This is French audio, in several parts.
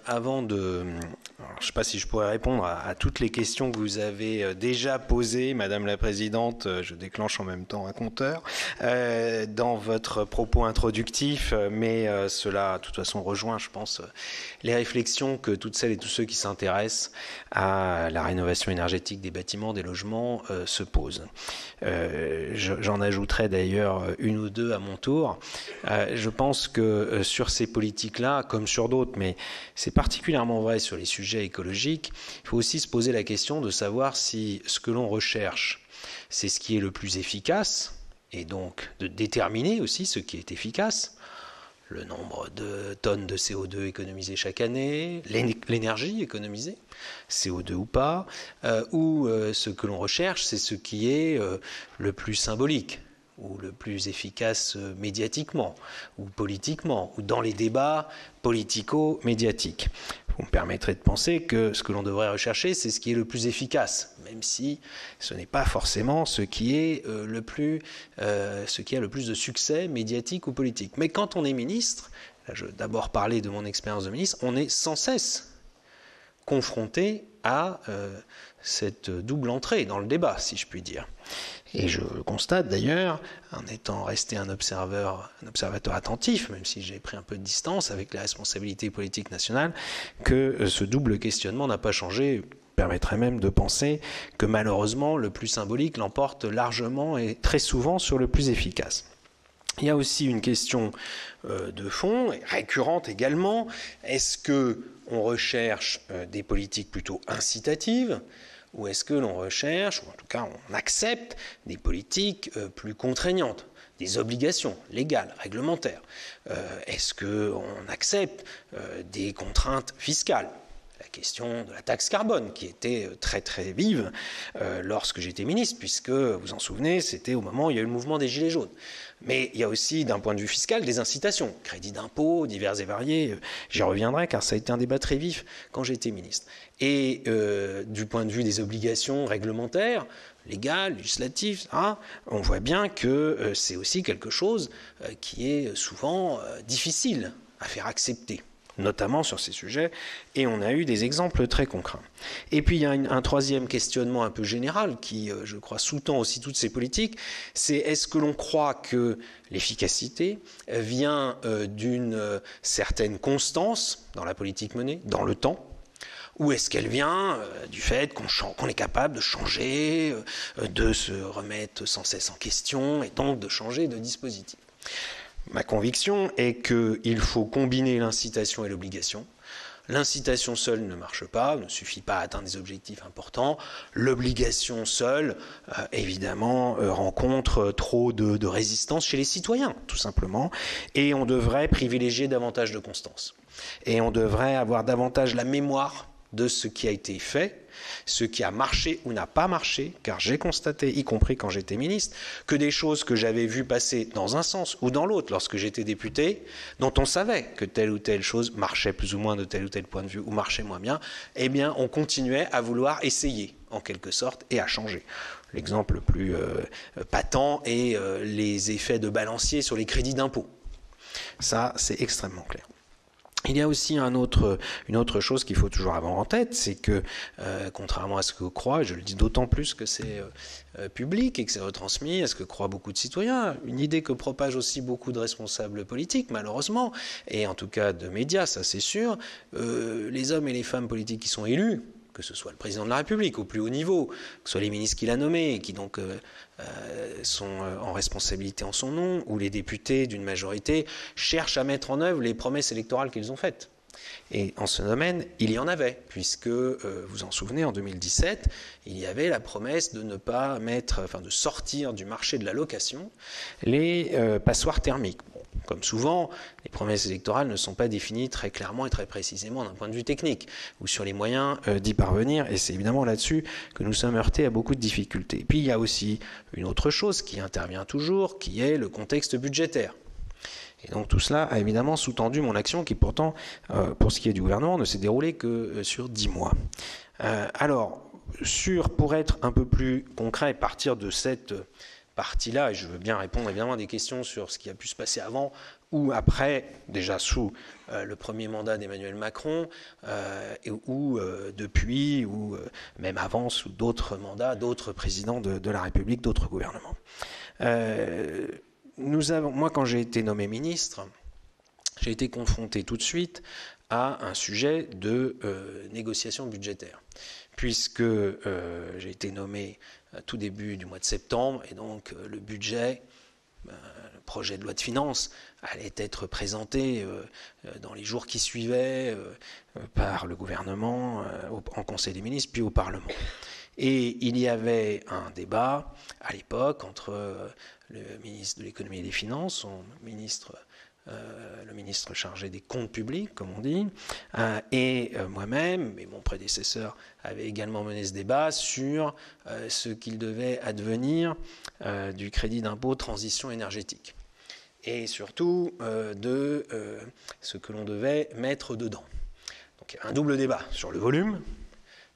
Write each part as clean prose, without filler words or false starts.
Avant de... Alors, je ne sais pas si je pourrais répondre à toutes les questions que vous avez déjà posées, Madame la Présidente. Je déclenche en même temps un compteur dans votre propos introductif, mais cela, de toute façon, rejoint, je pense, les réflexions que toutes celles et tous ceux qui s'intéressent à la rénovation énergétique des bâtiments, des logements, se posent. J'en ajouterai d'ailleurs une ou deux à mon tour. Je pense que sur ces politiques-là, comme sur d'autres, mais c'est particulièrement vrai sur les sujets écologiques, il faut aussi se poser la question de savoir si ce que l'on recherche, c'est ce qui est le plus efficace, et donc de déterminer aussi ce qui est efficace, le nombre de tonnes de CO2 économisées chaque année, l'énergie économisée, CO2 ou pas, ou ce que l'on recherche, c'est ce qui est le plus symbolique, ou le plus efficace médiatiquement, ou politiquement, ou dans les débats politico-médiatiques. Vous me permettrez de penser que ce que l'on devrait rechercher, c'est ce qui est le plus efficace, même si ce n'est pas forcément ce qui est ce qui a le plus de succès médiatique ou politique. Mais quand on est ministre, là je vais d'abord parler de mon expérience de ministre, on est sans cesse confronté à cette double entrée dans le débat, si je puis dire. Et je constate d'ailleurs, en étant resté un observateur attentif, même si j'ai pris un peu de distance avec les responsabilités politiques nationales, que ce double questionnement n'a pas changé. Permettrait même de penser que malheureusement le plus symbolique l'emporte largement et très souvent sur le plus efficace. Il y a aussi une question de fond, récurrente également. Est-ce qu'on recherche des politiques plutôt incitatives ? Ou est-ce que l'on recherche, ou en tout cas on accepte, des politiques plus contraignantes, des obligations légales, réglementaires? Est-ce qu'on accepte des contraintes fiscales? La question de la taxe carbone, qui était très très vive lorsque j'étais ministre, puisque, vous vous en souvenez, c'était au moment où il y a eu le mouvement des Gilets jaunes. Mais il y a aussi, d'un point de vue fiscal, des incitations, crédits d'impôt divers et variés. J'y reviendrai, car ça a été un débat très vif quand j'étais ministre. Et du point de vue des obligations réglementaires, légales, législatives, on voit bien que c'est aussi quelque chose qui est souvent difficile à faire accepter, notamment sur ces sujets, et on a eu des exemples très concrets. Et puis il y a un troisième questionnement un peu général qui, je crois, sous-tend aussi toutes ces politiques, c'est est-ce que l'on croit que l'efficacité vient d'une certaine constance dans la politique menée, dans le temps, ou est-ce qu'elle vient du fait qu'on est capable de changer, de se remettre sans cesse en question, et donc de changer de dispositif? Ma conviction est qu'il faut combiner l'incitation et l'obligation. L'incitation seule ne marche pas, ne suffit pas à atteindre des objectifs importants. L'obligation seule, évidemment, rencontre trop de résistance chez les citoyens, tout simplement. Et on devrait privilégier davantage de constance. Et on devrait avoir davantage la mémoire de ce qui a été fait, ce qui a marché ou n'a pas marché, car j'ai constaté, y compris quand j'étais ministre, que des choses que j'avais vues passer dans un sens ou dans l'autre lorsque j'étais député, dont on savait que telle ou telle chose marchait plus ou moins de tel ou tel point de vue ou marchait moins bien, eh bien on continuait à vouloir essayer, en quelque sorte, et à changer. L'exemple le plus patent est les effets de balancier sur les crédits d'impôt. Ça, c'est extrêmement clair. Il y a aussi une autre chose qu'il faut toujours avoir en tête, c'est que, contrairement à ce que croient, je le dis d'autant plus que c'est public et que c'est retransmis, à ce que croient beaucoup de citoyens, une idée que propagent aussi beaucoup de responsables politiques, malheureusement, et en tout cas de médias, ça c'est sûr, les hommes et les femmes politiques qui sont élus, que ce soit le président de la République au plus haut niveau, que ce soit les ministres qu'il a nommés et qui donc sont en responsabilité en son nom, ou les députés d'une majorité, cherchent à mettre en œuvre les promesses électorales qu'ils ont faites. Et en ce domaine, il y en avait, puisque, vous en souvenez, en 2017, il y avait la promesse de ne pas de sortir du marché de la location les passoires thermiques. Bon, comme souvent, les promesses électorales ne sont pas définies très clairement et très précisément d'un point de vue technique, ou sur les moyens d'y parvenir, et c'est évidemment là-dessus que nous sommes heurtés à beaucoup de difficultés. Et puis il y a aussi une autre chose qui intervient toujours, qui est le contexte budgétaire. Et donc tout cela a évidemment sous-tendu mon action qui pourtant, pour ce qui est du gouvernement, ne s'est déroulée que sur 10 mois. Pour être un peu plus concret, partir de cette partie-là, et je veux bien répondre évidemment à des questions sur ce qui a pu se passer avant ou après, déjà sous le premier mandat d'Emmanuel Macron, ou depuis, ou même avant, sous d'autres mandats, d'autres présidents de la République, d'autres gouvernements. Moi, quand j'ai été nommé ministre, j'ai été confronté tout de suite à un sujet de négociation budgétaire, puisque j'ai été nommé tout début du mois de septembre, et donc le budget, le projet de loi de finances, allait être présenté dans les jours qui suivaient par le gouvernement, en Conseil des ministres, puis au Parlement. Et il y avait un débat à l'époque entre le ministre de l'économie et des finances, le ministre chargé des comptes publics, comme on dit, et moi-même, et mon prédécesseur avait également mené ce débat sur ce qu'il devait advenir du crédit d'impôt transition énergétique, et surtout de ce que l'on devait mettre dedans. Donc il y a un double débat sur le volume.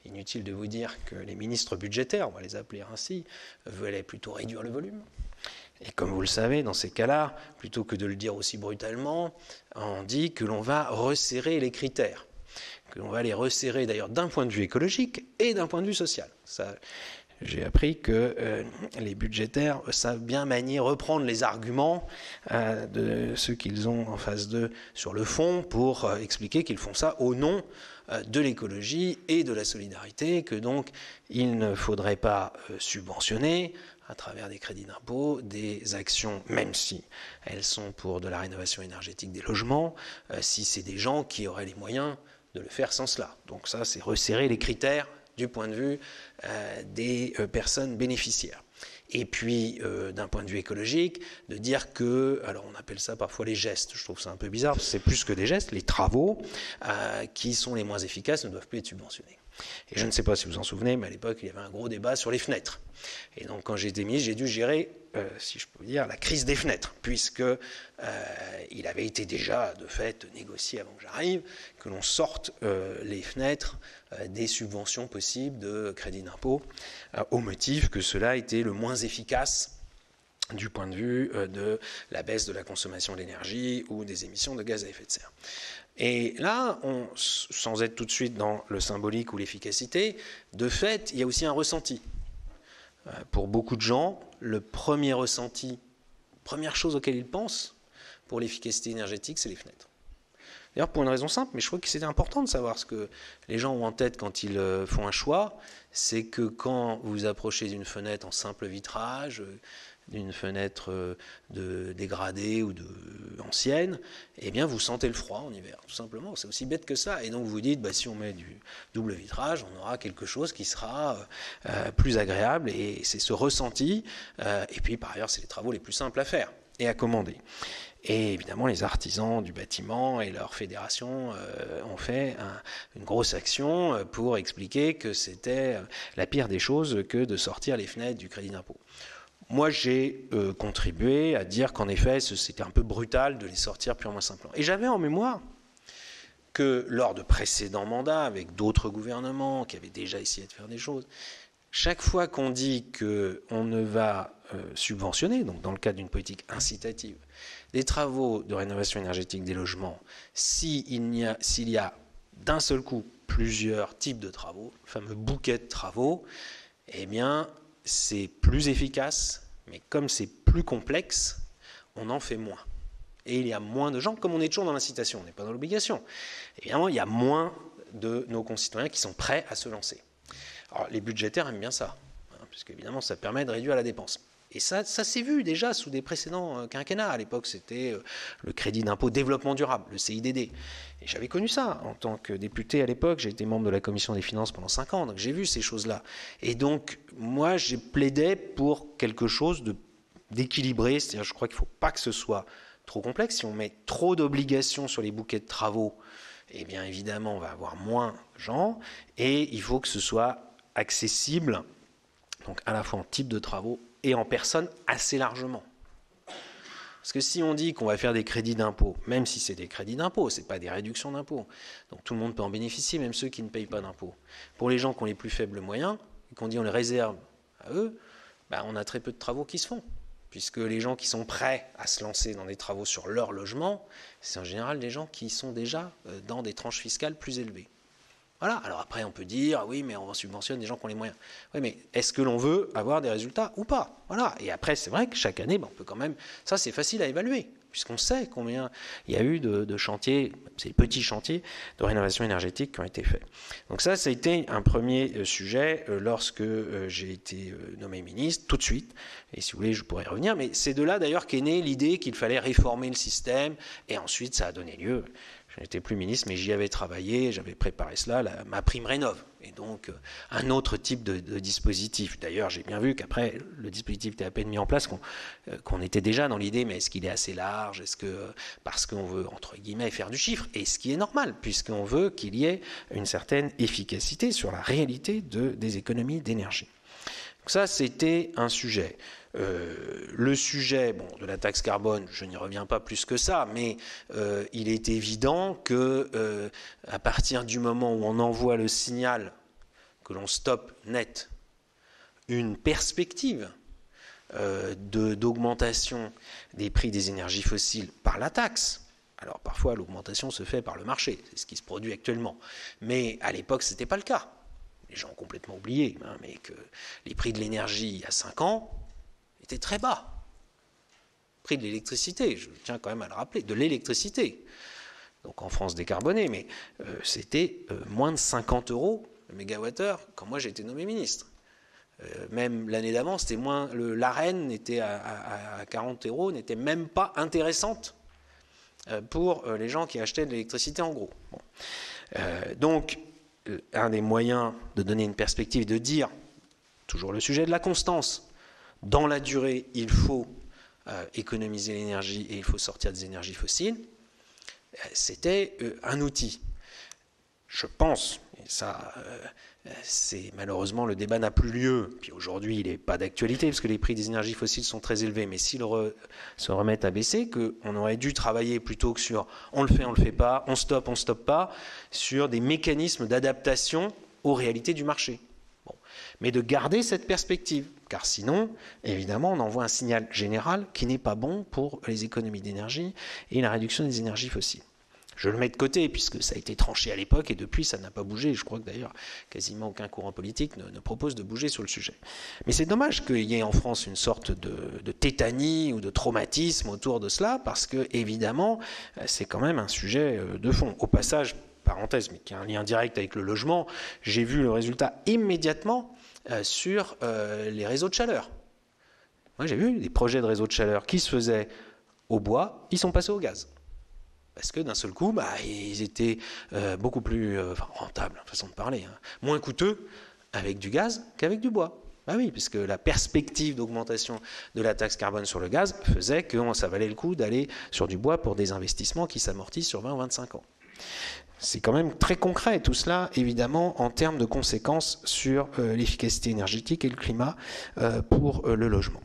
Inutile de vous dire que les ministres budgétaires, on va les appeler ainsi, voulaient plutôt réduire le volume. Et comme vous le savez, dans ces cas-là, plutôt que de le dire aussi brutalement, on dit que l'on va resserrer les critères, que l'on va les resserrer d'ailleurs d'un point de vue écologique et d'un point de vue social. J'ai appris que les budgétaires savent bien manier, reprendre les arguments de ceux qu'ils ont en face d'eux sur le fond pour expliquer qu'ils font ça au nom de l'écologie et de la solidarité, que donc il ne faudrait pas subventionner à travers des crédits d'impôt des actions, même si elles sont pour de la rénovation énergétique des logements, si c'est des gens qui auraient les moyens de le faire sans cela. Donc ça, c'est resserrer les critères du point de vue des personnes bénéficiaires. Et puis, d'un point de vue écologique, de dire que, alors on appelle ça parfois les gestes, je trouve ça un peu bizarre, parce que c'est plus que des gestes, les travaux qui sont les moins efficaces ne doivent plus être subventionnés. Et je ne sais pas si vous vous en souvenez, mais à l'époque, il y avait un gros débat sur les fenêtres. Et donc, quand j'ai été ministre, j'ai dû gérer, si je peux dire, la crise des fenêtres, puisque il avait été déjà, de fait, négocié avant que j'arrive, que l'on sorte les fenêtres des subventions possibles de crédit d'impôt, au motif que cela était le moins efficace du point de vue de la baisse de la consommation d'énergie ou des émissions de gaz à effet de serre. Et là, sans être tout de suite dans le symbolique ou l'efficacité, de fait, il y a aussi un ressenti. Pour beaucoup de gens, le premier ressenti, première chose auquel ils pensent pour l'efficacité énergétique, c'est les fenêtres. D'ailleurs, pour une raison simple, mais je trouve que c'était important de savoir ce que les gens ont en tête quand ils font un choix, c'est que quand vous approchez d'une fenêtre en simple vitrage, d'une fenêtre dégradée ou ancienne, eh bien vous sentez le froid en hiver, tout simplement. C'est aussi bête que ça. Et donc vous dites, si on met du double vitrage, on aura quelque chose qui sera plus agréable. Et c'est ce ressenti. Et puis par ailleurs, c'est les travaux les plus simples à faire et à commander. Et évidemment, les artisans du bâtiment et leur fédération ont fait une grosse action pour expliquer que c'était la pire des choses que de sortir les fenêtres du crédit d'impôt. Moi, j'ai contribué à dire qu'en effet, c'était un peu brutal de les sortir purement simplement. Et j'avais en mémoire que lors de précédents mandats, avec d'autres gouvernements qui avaient déjà essayé de faire des choses, chaque fois qu'on dit qu'on ne va subventionner, donc dans le cadre d'une politique incitative, des travaux de rénovation énergétique des logements, s'il y a d'un seul coup plusieurs types de travaux, le fameux bouquet de travaux, eh bien, c'est plus efficace, mais comme c'est plus complexe, on en fait moins. Et il y a moins de gens, comme on est toujours dans l'incitation, on n'est pas dans l'obligation, évidemment, il y a moins de nos concitoyens qui sont prêts à se lancer. Alors, les budgétaires aiment bien ça, puisque évidemment, ça permet de réduire la dépense. Et ça s'est vu déjà sous des précédents quinquennats. À l'époque, c'était le crédit d'impôt développement durable, le CIDD. Et j'avais connu ça en tant que député à l'époque. J'ai été membre de la commission des finances pendant 5 ans, donc j'ai vu ces choses-là. Et donc, moi, j'ai plaidé pour quelque chose d'équilibré. C'est-à-dire, je crois qu'il ne faut pas que ce soit trop complexe. Si on met trop d'obligations sur les bouquets de travaux, eh bien, évidemment, on va avoir moins de gens. Et il faut que ce soit accessible, donc à la fois en type de travaux et en personnes assez largement. Parce que si on dit qu'on va faire des crédits d'impôt, même si c'est des crédits d'impôt, ce n'est pas des réductions d'impôt, donc tout le monde peut en bénéficier, même ceux qui ne payent pas d'impôt. Pour les gens qui ont les plus faibles moyens, et qu'on dit on les réserve à eux, on a très peu de travaux qui se font. puisque les gens qui sont prêts à se lancer dans des travaux sur leur logement, c'est en général des gens qui sont déjà dans des tranches fiscales plus élevées. Voilà, alors après on peut dire, oui mais on subventionne des gens qui ont les moyens. Oui mais est-ce que l'on veut avoir des résultats ou pas? Voilà, et après c'est vrai que chaque année, on peut quand même, ça c'est facile à évaluer, puisqu'on sait combien il y a eu de chantiers, ces petits chantiers de rénovation énergétique qui ont été faits. Donc ça a été un premier sujet lorsque j'ai été nommé ministre, tout de suite, et si vous voulez je pourrais y revenir, mais c'est de là d'ailleurs qu'est née l'idée qu'il fallait réformer le système, et ensuite ça a donné lieu. Je n'étais plus ministre, mais j'y avais travaillé, j'avais préparé cela, ma prime rénov', et donc un autre type de dispositif. D'ailleurs, j'ai bien vu qu'après, le dispositif était à peine mis en place, qu'on était déjà dans l'idée, mais est-ce qu'il est assez large? Est-ce que, parce qu'on veut, entre guillemets, faire du chiffre? Et ce qui est normal, puisqu'on veut qu'il y ait une certaine efficacité sur la réalité des économies d'énergie. Donc ça, c'était un sujet. Le sujet de la taxe carbone, je n'y reviens pas plus que ça, mais il est évident que à partir du moment où on envoie le signal que l'on stoppe net une perspective d'augmentation des prix des énergies fossiles par la taxe. Alors parfois l'augmentation se fait par le marché, c'est ce qui se produit actuellement, mais à l'époque ce n'était pas le cas. Les gens ont complètement oublié, mais que les prix de l'énergie il y a 5 ans était très bas. Le prix de l'électricité, je tiens quand même à le rappeler, de l'électricité, donc en France décarbonée, mais c'était moins de 50 € le mégawattheure quand moi j'ai été nommé ministre. Même l'année d'avant, c'était moins. L'Arène était à 40 €, n'était même pas intéressante pour les gens qui achetaient de l'électricité en gros. Bon. Donc, un des moyens de donner une perspective, de dire, toujours le sujet de la constance, dans la durée, il faut économiser l'énergie et il faut sortir des énergies fossiles, c'était un outil. Je pense, et ça, c'est malheureusement, le débat n'a plus lieu, puis aujourd'hui il n'est pas d'actualité parce que les prix des énergies fossiles sont très élevés, mais s'ils se remettent à baisser, qu'on aurait dû travailler plutôt que sur on le fait pas, on stoppe pas, sur des mécanismes d'adaptation aux réalités du marché. Bon. Mais de garder cette perspective, car sinon, évidemment, on envoie un signal général qui n'est pas bon pour les économies d'énergie et la réduction des énergies fossiles. Je le mets de côté, puisque ça a été tranché à l'époque, et depuis, ça n'a pas bougé. Je crois que d'ailleurs, quasiment aucun courant politique ne propose de bouger sur le sujet. Mais c'est dommage qu'il y ait en France une sorte de tétanie ou de traumatisme autour de cela, parce que, évidemment, c'est quand même un sujet de fond. Au passage, parenthèse, mais qui a un lien direct avec le logement, j'ai vu le résultat immédiatement sur les réseaux de chaleur. Moi, j'ai vu des projets de réseaux de chaleur qui se faisaient au bois, ils sont passés au gaz. Parce que d'un seul coup, ils étaient beaucoup plus rentables, façon de parler, moins coûteux avec du gaz qu'avec du bois. Oui, puisque la perspective d'augmentation de la taxe carbone sur le gaz faisait que ça valait le coup d'aller sur du bois pour des investissements qui s'amortissent sur 20 ou 25 ans. C'est quand même très concret tout cela, évidemment, en termes de conséquences sur l'efficacité énergétique et le climat pour le logement.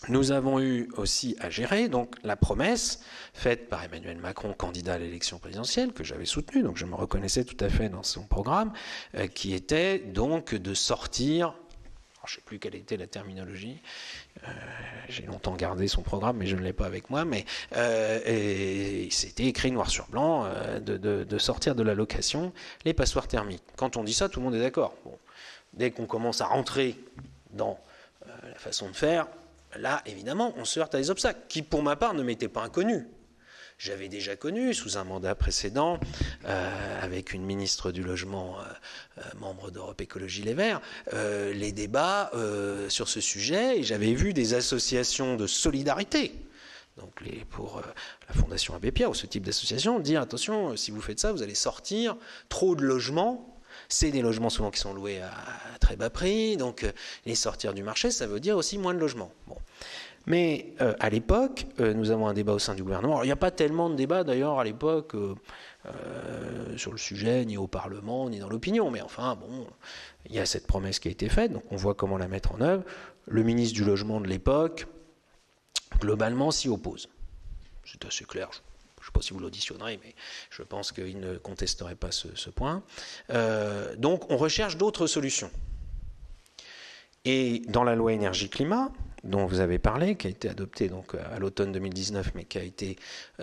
Nous avons eu aussi à gérer donc la promesse faite par Emmanuel Macron, candidat à l'élection présidentielle, que j'avais soutenue, donc je me reconnaissais tout à fait dans son programme, qui était donc de sortir, je ne sais plus quelle était la terminologie, j'ai longtemps gardé son programme, mais je ne l'ai pas avec moi, mais c'était écrit noir sur blanc, de sortir de la location les passoires thermiques. Quand on dit ça, tout le monde est d'accord. Bon, dès qu'on commence à rentrer dans la façon de faire, là, évidemment, on se heurte à des obstacles qui, pour ma part, ne m'étaient pas inconnus. J'avais déjà connu, sous un mandat précédent, avec une ministre du Logement, membre d'Europe Écologie Les Verts, les débats sur ce sujet, et j'avais vu des associations de solidarité, donc pour la Fondation Abbé Pierre, ou ce type d'association, dire, attention, si vous faites ça, vous allez sortir trop de logements. C'est des logements souvent qui sont loués à très bas prix, donc les sortir du marché, ça veut dire aussi moins de logements. Bon. Mais à l'époque, nous avons un débat au sein du gouvernement. Alors, il n'y a pas tellement de débat d'ailleurs à l'époque sur le sujet, ni au Parlement, ni dans l'opinion, mais enfin, bon, il y a cette promesse qui a été faite, donc on voit comment la mettre en œuvre. Le ministre du Logement de l'époque, globalement, s'y oppose. C'est assez clair. Je ne sais pas si vous l'auditionnerez, mais je pense qu'il ne contesterait pas ce point. Donc, on recherche d'autres solutions. Et dans la loi énergie-climat, dont vous avez parlé, qui a été adoptée donc à l'automne 2019, mais qui a été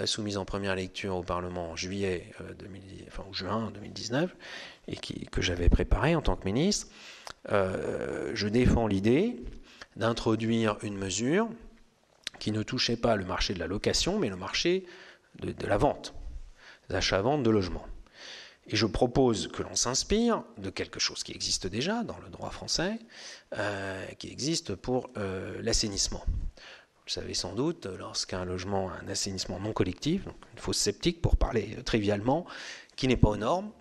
soumise en première lecture au Parlement en juin 2019, et que j'avais préparée en tant que ministre, je défends l'idée d'introduire une mesure qui ne touchait pas le marché de la location, mais le marché de la vente, l'achat-vente de logements. Et je propose que l'on s'inspire de quelque chose qui existe déjà dans le droit français, qui existe pour l'assainissement. Vous le savez sans doute, lorsqu'un logement a un assainissement non collectif, donc une fosse septique pour parler trivialement, qui n'est pas aux normes,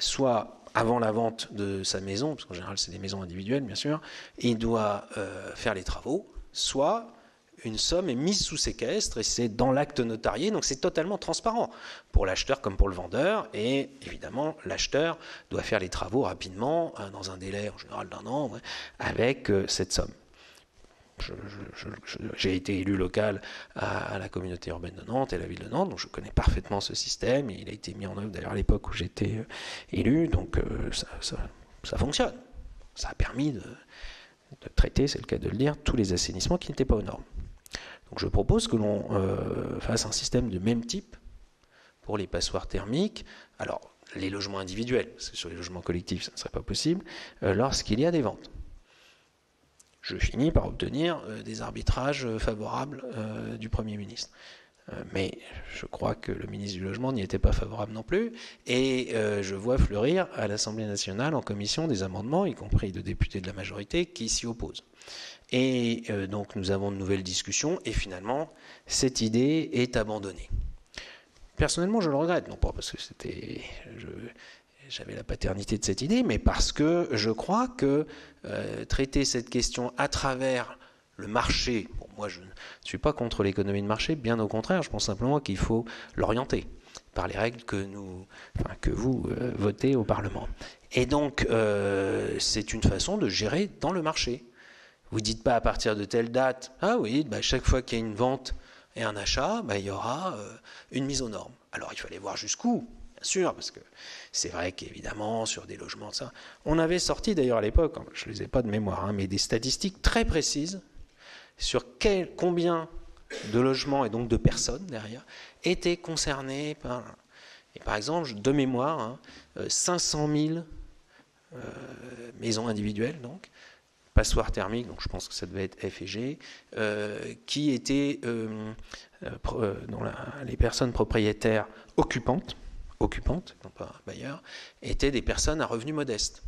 soit avant la vente de sa maison, parce qu'en général c'est des maisons individuelles bien sûr, il doit faire les travaux, soit une somme est mise sous séquestre et c'est dans l'acte notarié, donc c'est totalement transparent pour l'acheteur comme pour le vendeur, et évidemment l'acheteur doit faire les travaux rapidement, dans un délai en général d'1 an, avec cette somme. J'ai été élu local à la communauté urbaine de Nantes et à la ville de Nantes, donc je connais parfaitement ce système, et il a été mis en œuvre d'ailleurs à l'époque où j'étais élu, donc ça fonctionne. Ça a permis de traiter, c'est le cas de le dire, tous les assainissements qui n'étaient pas aux normes. Donc je propose que l'on fasse un système de même type pour les passoires thermiques. Alors, les logements individuels, parce que sur les logements collectifs, ça ne serait pas possible, lorsqu'il y a des ventes. Je finis par obtenir des arbitrages favorables du Premier ministre. Mais je crois que le ministre du Logement n'y était pas favorable non plus. Et je vois fleurir à l'Assemblée nationale, en commission, des amendements, y compris de députés de la majorité, qui s'y opposent. Et donc nous avons de nouvelles discussions, et finalement, cette idée est abandonnée. Personnellement, je le regrette, non pas parce que j'avais la paternité de cette idée, mais parce que je crois que traiter cette question à travers le marché, bon, moi je ne suis pas contre l'économie de marché, bien au contraire, je pense simplement qu'il faut l'orienter par les règles que vous votez au Parlement. Et donc, c'est une façon de gérer dans le marché. Vous ne dites pas à partir de telle date, ah oui, chaque fois qu'il y a une vente et un achat, il y aura une mise aux normes. Alors il fallait voir jusqu'où, bien sûr, parce que c'est vrai qu'évidemment, sur des logements, ça, on avait sorti d'ailleurs à l'époque, je ne les ai pas de mémoire, mais des statistiques très précises sur combien de logements et donc de personnes derrière étaient concernés par... Et par exemple, de mémoire, 500 000 maisons individuelles, donc, passoires thermiques, donc je pense que ça devait être F et G, qui étaient, dont les personnes propriétaires occupantes, non pas bailleurs, étaient des personnes à revenus modestes.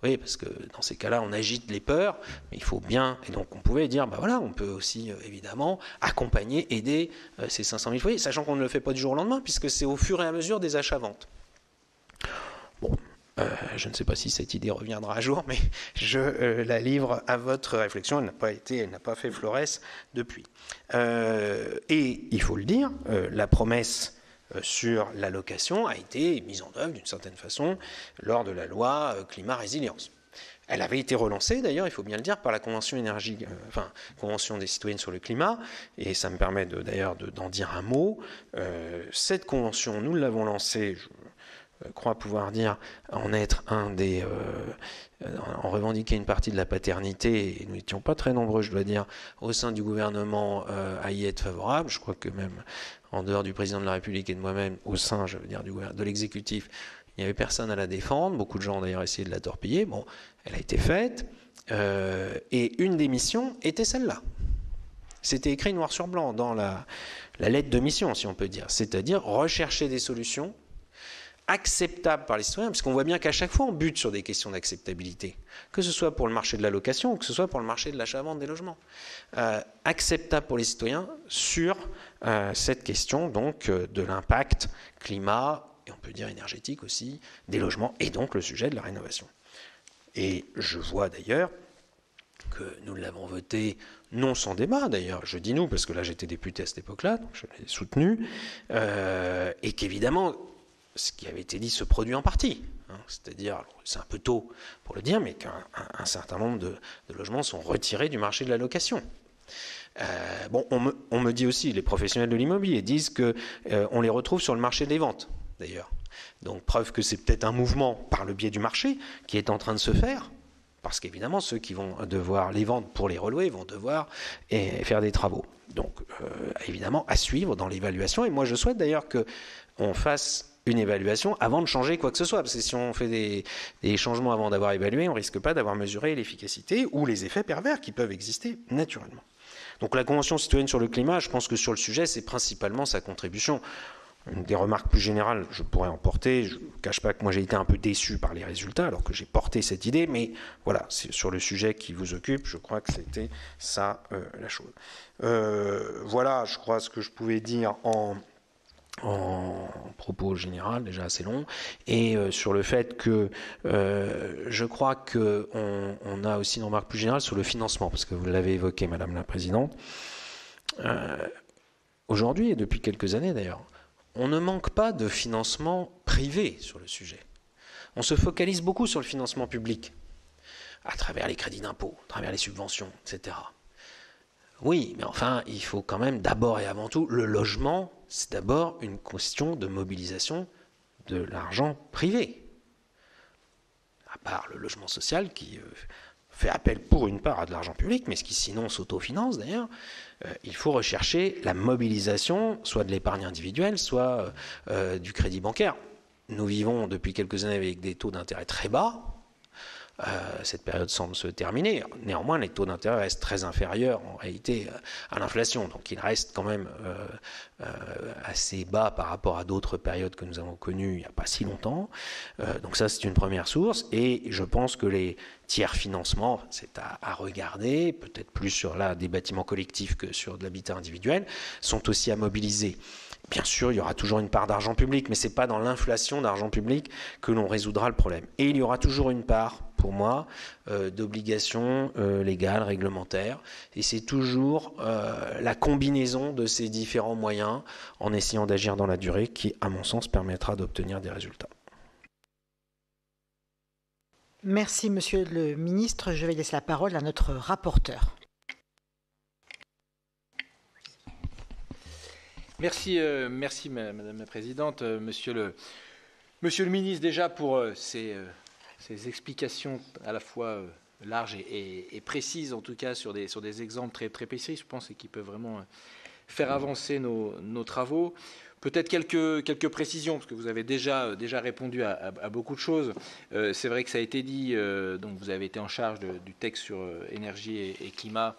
Oui, parce que dans ces cas-là, on agite les peurs, mais il faut bien... Et donc on pouvait dire, voilà, on peut aussi, évidemment, accompagner, aider ces 500 000 foyers, sachant qu'on ne le fait pas du jour au lendemain, puisque c'est au fur et à mesure des achats-ventes. Bon, je ne sais pas si cette idée reviendra à jour, mais je la livre à votre réflexion. Elle n'a pas fait florès depuis. Et il faut le dire, la promesse sur la location a été mise en œuvre d'une certaine façon lors de la loi climat résilience. Elle avait été relancée d'ailleurs, il faut bien le dire, par la Convention Convention des citoyennes sur le climat, et ça me permet d'ailleurs d'en dire un mot. Cette convention, nous l'avons lancée, je crois pouvoir dire, en être en revendiquer une partie de la paternité, et nous n'étions pas très nombreux, je dois dire, au sein du gouvernement à y être favorable. Je crois que même en dehors du président de la République et de moi-même, au sein, je veux dire, de l'exécutif, il n'y avait personne à la défendre. Beaucoup de gens ont d'ailleurs essayé de la torpiller. Bon, elle a été faite, et une des missions était celle-là. C'était écrit noir sur blanc dans la lettre de mission, si on peut dire, c'est-à-dire rechercher des solutions acceptable par les citoyens, parce qu'on voit bien qu'à chaque fois on bute sur des questions d'acceptabilité, que ce soit pour le marché de la location ou que ce soit pour le marché de l'achat-vente des logements. Acceptable pour les citoyens sur cette question donc de l'impact climat, et on peut dire énergétique aussi, des logements, et donc le sujet de la rénovation. Et je vois d'ailleurs que nous l'avons voté non sans débat d'ailleurs, je dis nous parce que là j'étais député à cette époque-là, donc je l'ai soutenu, et qu'évidemment ce qui avait été dit se produit en partie. C'est-à-dire, c'est un peu tôt pour le dire, mais qu'un certain nombre de logements sont retirés du marché de la location. On me dit aussi, les professionnels de l'immobilier disent qu'on les retrouve sur le marché des ventes, d'ailleurs. Donc, preuve que c'est peut-être un mouvement par le biais du marché qui est en train de se faire, parce qu'évidemment, ceux qui vont devoir les vendre pour les relouer vont devoir faire des travaux. Donc, évidemment, à suivre dans l'évaluation. Et moi, je souhaite d'ailleurs qu'on fasse une évaluation avant de changer quoi que ce soit. Parce que si on fait des changements avant d'avoir évalué, on ne risque pas d'avoir mesuré l'efficacité ou les effets pervers qui peuvent exister naturellement. Donc la Convention citoyenne sur le climat, je pense que sur le sujet, c'est principalement sa contribution. Des remarques plus générales, je pourrais en porter. Je ne cache pas que moi j'ai été un peu déçu par les résultats alors que j'ai porté cette idée, mais voilà, c'est sur le sujet qui vous occupe, je crois que c'était ça la chose. Voilà, je crois ce que je pouvais dire en propos général, déjà assez long, et sur le fait que je crois qu'on a aussi une remarque plus générale sur le financement, parce que vous l'avez évoqué, Madame la Présidente. Aujourd'hui, et depuis quelques années d'ailleurs, on ne manque pas de financement privé sur le sujet. On se focalise beaucoup sur le financement public, à travers les crédits d'impôt, à travers les subventions, etc. Oui, mais enfin, il faut quand même d'abord et avant tout, le logement, c'est d'abord une question de mobilisation de l'argent privé. À part le logement social qui fait appel pour une part à de l'argent public, mais ce qui sinon s'autofinance d'ailleurs, il faut rechercher la mobilisation, soit de l'épargne individuelle, soit du crédit bancaire. Nous vivons depuis quelques années avec des taux d'intérêt très bas. Cette période semble se terminer. Néanmoins, les taux d'intérêt restent très inférieurs en réalité à l'inflation. Donc il reste quand même assez bas par rapport à d'autres périodes que nous avons connues il n'y a pas si longtemps. Donc ça, c'est une première source. Et je pense que les tiers financements, c'est à regarder, peut-être plus sur des bâtiments collectifs que sur de l'habitat individuel, sont aussi à mobiliser. Bien sûr, il y aura toujours une part d'argent public, mais ce n'est pas dans l'inflation d'argent public que l'on résoudra le problème. Et il y aura toujours une part, pour moi, d'obligations légales, réglementaires. Et c'est toujours la combinaison de ces différents moyens, en essayant d'agir dans la durée, qui, à mon sens, permettra d'obtenir des résultats. Merci, Monsieur le Ministre. Je vais laisser la parole à notre rapporteur. Merci, Madame la Présidente. Monsieur le Ministre, déjà pour ces explications à la fois larges et précises, en tout cas sur des exemples très, très précis, je pense, et qui peuvent vraiment faire avancer nos travaux. Peut-être quelques précisions, parce que vous avez déjà répondu à beaucoup de choses. C'est vrai que ça a été dit, donc vous avez été en charge du texte sur énergie et climat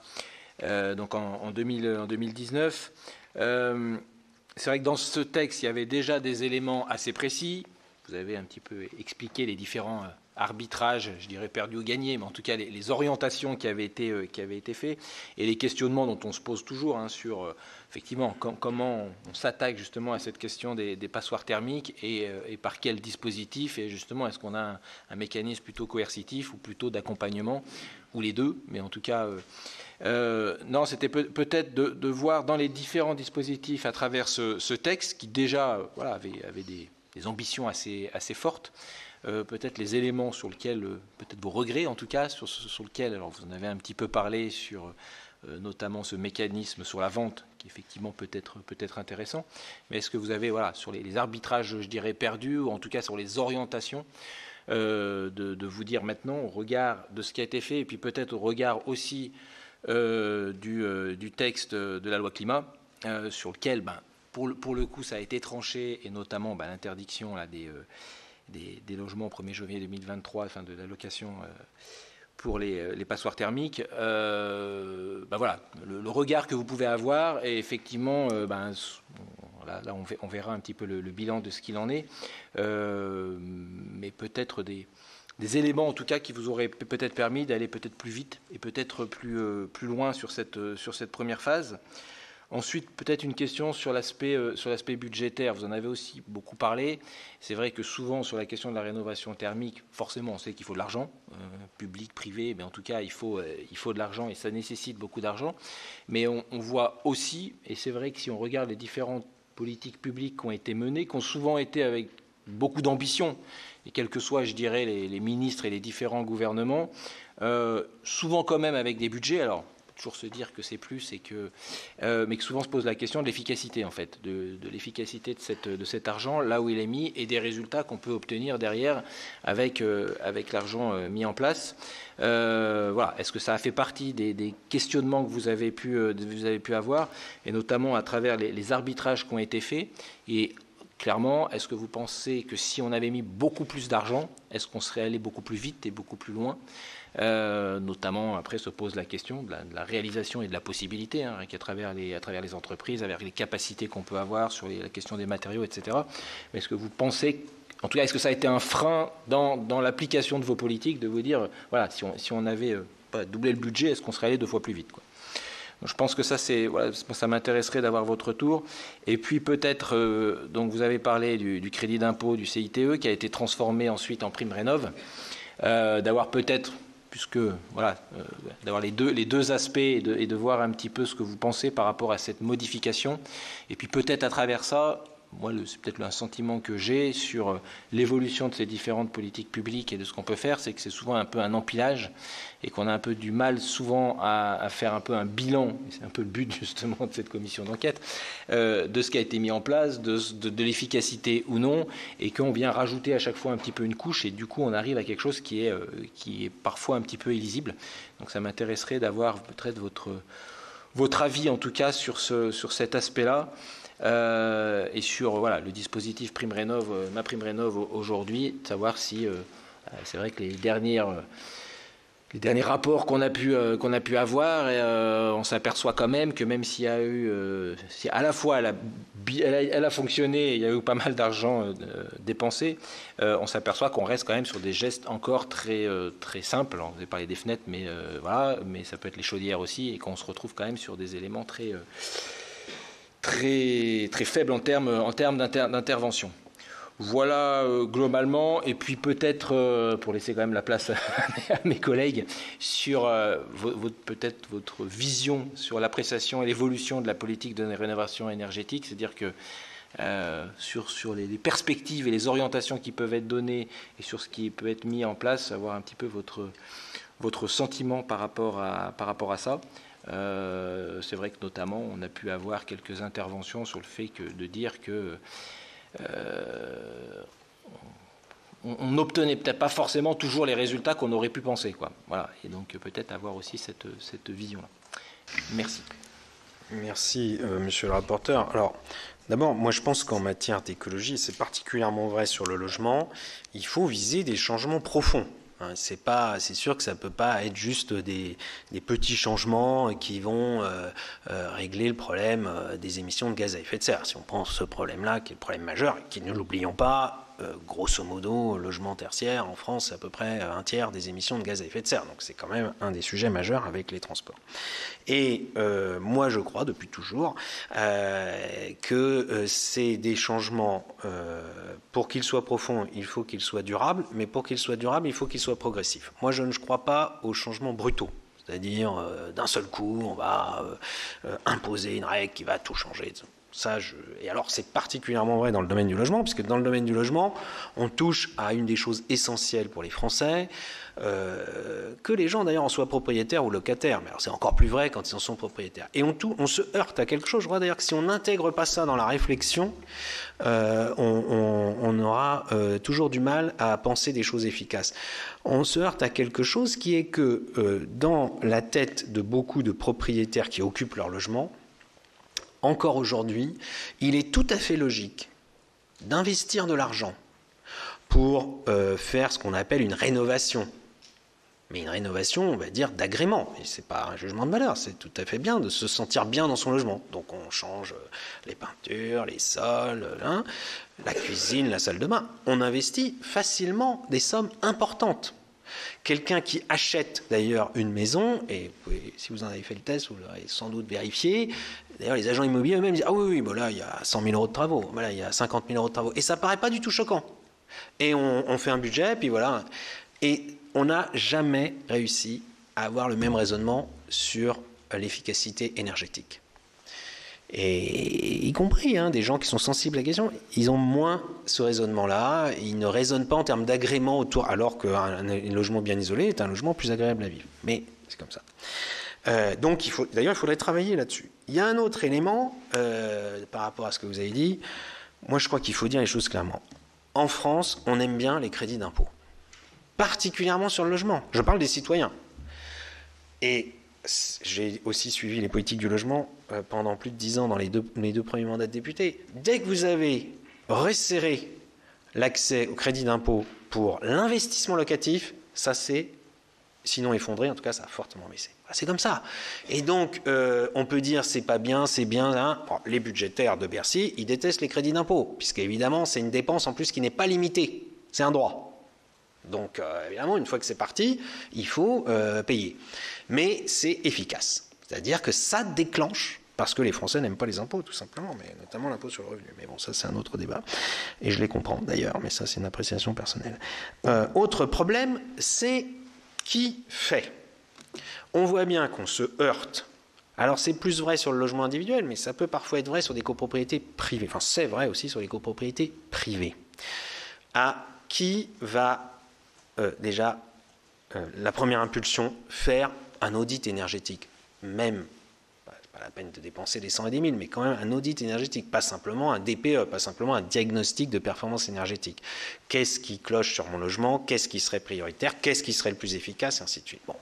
donc en 2019. C'est vrai que dans ce texte, il y avait déjà des éléments assez précis. Vous avez un petit peu expliqué les différents arbitrages, je dirais perdus ou gagnés, mais en tout cas les orientations qui avaient été faits et les questionnements dont on se pose toujours sur effectivement comment on s'attaque justement à cette question des passoires thermiques et par quel dispositif, et justement est-ce qu'on a un mécanisme plutôt coercitif ou plutôt d'accompagnement, ou les deux, mais en tout cas non, c'était peut-être de voir dans les différents dispositifs à travers ce texte qui déjà voilà, avait des ambitions assez fortes, peut-être les éléments sur lesquels, peut-être vos regrets en tout cas, sur lesquels, alors vous en avez un petit peu parlé sur notamment ce mécanisme sur la vente qui effectivement peut être intéressant, mais est-ce que vous avez voilà, sur les arbitrages, je dirais, perdus, ou en tout cas sur les orientations, de vous dire maintenant au regard de ce qui a été fait, et puis peut-être au regard aussi du texte de la loi climat, sur lequel, pour le coup, ça a été tranché, et notamment l'interdiction des logements au 1er janvier 2023, enfin de la location pour les passoires thermiques. Voilà, le regard que vous pouvez avoir, et effectivement, là on verra un petit peu le bilan de ce qu'il en est, mais peut-être des éléments en tout cas qui vous auraient peut-être permis d'aller peut-être plus vite et peut-être plus loin sur cette première phase. Ensuite, peut-être une question sur l'aspect budgétaire. Vous en avez aussi beaucoup parlé. C'est vrai que souvent, sur la question de la rénovation thermique, forcément, on sait qu'il faut de l'argent, public, privé, mais en tout cas, il faut de l'argent, et ça nécessite beaucoup d'argent. Mais on voit aussi, et c'est vrai que si on regarde les différentes politiques publiques qui ont été menées, qui ont souvent été avec beaucoup d'ambition, et quels que soient, je dirais, les ministres et les différents gouvernements, souvent quand même avec des budgets, alors toujours se dire que c'est plus, mais que souvent se pose la question de l'efficacité en fait, de l'efficacité de cet argent là où il est mis et des résultats qu'on peut obtenir derrière avec l'argent mis en place. Voilà. Est-ce que ça a fait partie des questionnements que vous avez pu avoir, et notamment à travers les arbitrages qui ont été faits? Et clairement, est-ce que vous pensez que si on avait mis beaucoup plus d'argent, est-ce qu'on serait allé beaucoup plus vite et beaucoup plus loin? Notamment, après se pose la question de la réalisation et de la possibilité, qu'à travers les entreprises, avec les capacités qu'on peut avoir sur la question des matériaux, etc. Mais est-ce que vous pensez, en tout cas, est-ce que ça a été un frein dans l'application de vos politiques, de vous dire, voilà, si on avait doublé le budget, est-ce qu'on serait allé 2 fois plus vite, quoi? Donc, je pense que ça, ça m'intéresserait d'avoir votre retour. Et puis peut-être, donc vous avez parlé du crédit d'impôt du CITE qui a été transformé ensuite en prime rénov', d'avoir peut-être, d'avoir les deux aspects et de voir un petit peu ce que vous pensez par rapport à cette modification. Et puis peut-être à travers ça, moi, c'est peut-être un sentiment que j'ai sur l'évolution de ces différentes politiques publiques et de ce qu'on peut faire, c'est que c'est souvent un peu un empilage et qu'on a un peu du mal souvent à faire un peu un bilan, et c'est un peu le but justement de cette commission d'enquête, de ce qui a été mis en place, de l'efficacité ou non, et qu'on vient rajouter à chaque fois un petit peu une couche, et du coup on arrive à quelque chose qui est parfois un petit peu illisible. Donc ça m'intéresserait d'avoir peut-être votre avis en tout cas sur cet aspect-là. Et sur le dispositif Prime Rénov', ma Prime Rénov' aujourd'hui, de savoir si c'est vrai que les derniers rapports qu'on a pu avoir, on s'aperçoit quand même que même s'il y a eu, si à la fois elle a fonctionné, il y a eu pas mal d'argent dépensé, on s'aperçoit qu'on reste quand même sur des gestes encore très très simples. Alors, vous avez parlé des fenêtres, mais mais ça peut être les chaudières aussi, et qu'on se retrouve quand même sur des éléments très faible en termes d'intervention. Voilà globalement, et puis peut-être, pour laisser quand même la place à mes collègues, sur peut-être votre vision sur l'appréciation et l'évolution de la politique de rénovation énergétique, c'est-à-dire que sur les perspectives et les orientations qui peuvent être données et sur ce qui peut être mis en place, avoir un petit peu votre sentiment par rapport à ça. C'est vrai que notamment on a pu avoir quelques interventions sur le fait de dire que on n'obtenait peut-être pas forcément toujours les résultats qu'on aurait pu penser, quoi. Voilà. Et donc peut-être avoir aussi cette vision-là. Merci. Merci, monsieur le rapporteur. Alors, d'abord, moi je pense qu'en matière d'écologie, c'est particulièrement vrai sur le logement, il faut viser des changements profonds. C'est sûr que ça ne peut pas être juste des petits changements qui vont régler le problème des émissions de gaz à effet de serre. Si on prend ce problème-là, qui est le problème majeur, qui, ne l'oublions pas, grosso modo, logement tertiaire, en France, c'est à peu près un tiers des émissions de gaz à effet de serre. Donc c'est quand même un des sujets majeurs avec les transports. Et moi, je crois depuis toujours que c'est des changements, pour qu'ils soient profonds, il faut qu'ils soient durables, mais pour qu'ils soient durables, il faut qu'ils soient progressifs. Moi, je ne crois pas aux changements brutaux. C'est-à-dire, d'un seul coup, on va imposer une règle qui va tout changer. Et alors, c'est particulièrement vrai dans le domaine du logement, puisque dans le domaine du logement, on touche à une des choses essentielles pour les Français, que les gens d'ailleurs en soient propriétaires ou locataires. Mais alors, c'est encore plus vrai quand ils en sont propriétaires. Et on se heurte à quelque chose. Je crois d'ailleurs que si on n'intègre pas ça dans la réflexion, on aura toujours du mal à penser des choses efficaces. On se heurte à quelque chose qui est que dans la tête de beaucoup de propriétaires qui occupent leur logement, encore aujourd'hui, il est tout à fait logique d'investir de l'argent pour faire ce qu'on appelle une rénovation. Mais une rénovation, on va dire, d'agrément. Et ce n'est pas un jugement de valeur, c'est tout à fait bien de se sentir bien dans son logement. Donc on change les peintures, les sols, la cuisine, la salle de bain. On investit facilement des sommes importantes. Quelqu'un qui achète d'ailleurs une maison, et si vous en avez fait le test, vous l'aurez sans doute vérifié, d'ailleurs les agents immobiliers eux-mêmes disent « Ah oui, bon là il y a 100 000 euros de travaux, là il y a 50 000 euros de travaux ». Et ça ne paraît pas du tout choquant. Et on fait un budget, puis voilà. Et on n'a jamais réussi à avoir le même raisonnement sur l'efficacité énergétique. Et y compris des gens qui sont sensibles à la question, ils ont moins ce raisonnement-là, ils ne raisonnent pas en termes d'agrément autour, alors qu'un logement bien isolé est un logement plus agréable à vivre. Mais c'est comme ça. Donc, d'ailleurs, il faudrait travailler là-dessus. Il y a un autre élément par rapport à ce que vous avez dit. Moi, je crois qu'il faut dire les choses clairement. En France, on aime bien les crédits d'impôt, particulièrement sur le logement. Je parle des citoyens. Et j'ai aussi suivi les politiques du logement pendant plus de 10 ans dans mes deux premiers mandats de député. Dès que vous avez resserré l'accès au crédit d'impôt pour l'investissement locatif, ça s'est, sinon effondré, en tout cas ça a fortement baissé. C'est comme ça. Et donc, on peut dire c'est pas bien, c'est bien. Hein. Bon, les budgétaires de Bercy, ils détestent les crédits d'impôt, puisqu'évidemment, c'est une dépense en plus qui n'est pas limitée. C'est un droit. Donc, évidemment, une fois que c'est parti, il faut payer. Mais c'est efficace. C'est-à-dire que ça déclenche, parce que les Français n'aiment pas les impôts, tout simplement, mais notamment l'impôt sur le revenu. Mais bon, ça, c'est un autre débat. Et je les comprends, d'ailleurs, mais ça, c'est une appréciation personnelle. Autre problème, c'est qui fait. On voit bien qu'on se heurte. Alors, c'est plus vrai sur le logement individuel, mais ça peut parfois être vrai sur des copropriétés privées. Enfin, c'est vrai aussi sur les copropriétés privées. À qui va déjà, la première impulsion, faire un audit énergétique. Même, c'est pas la peine de dépenser des 100 et des 1000, mais quand même un audit énergétique, pas simplement un DPE, pas simplement un diagnostic de performance énergétique. Qu'est-ce qui cloche sur mon logement? Qu'est-ce qui serait prioritaire? Qu'est-ce qui serait le plus efficace? Et ainsi de suite. Bon.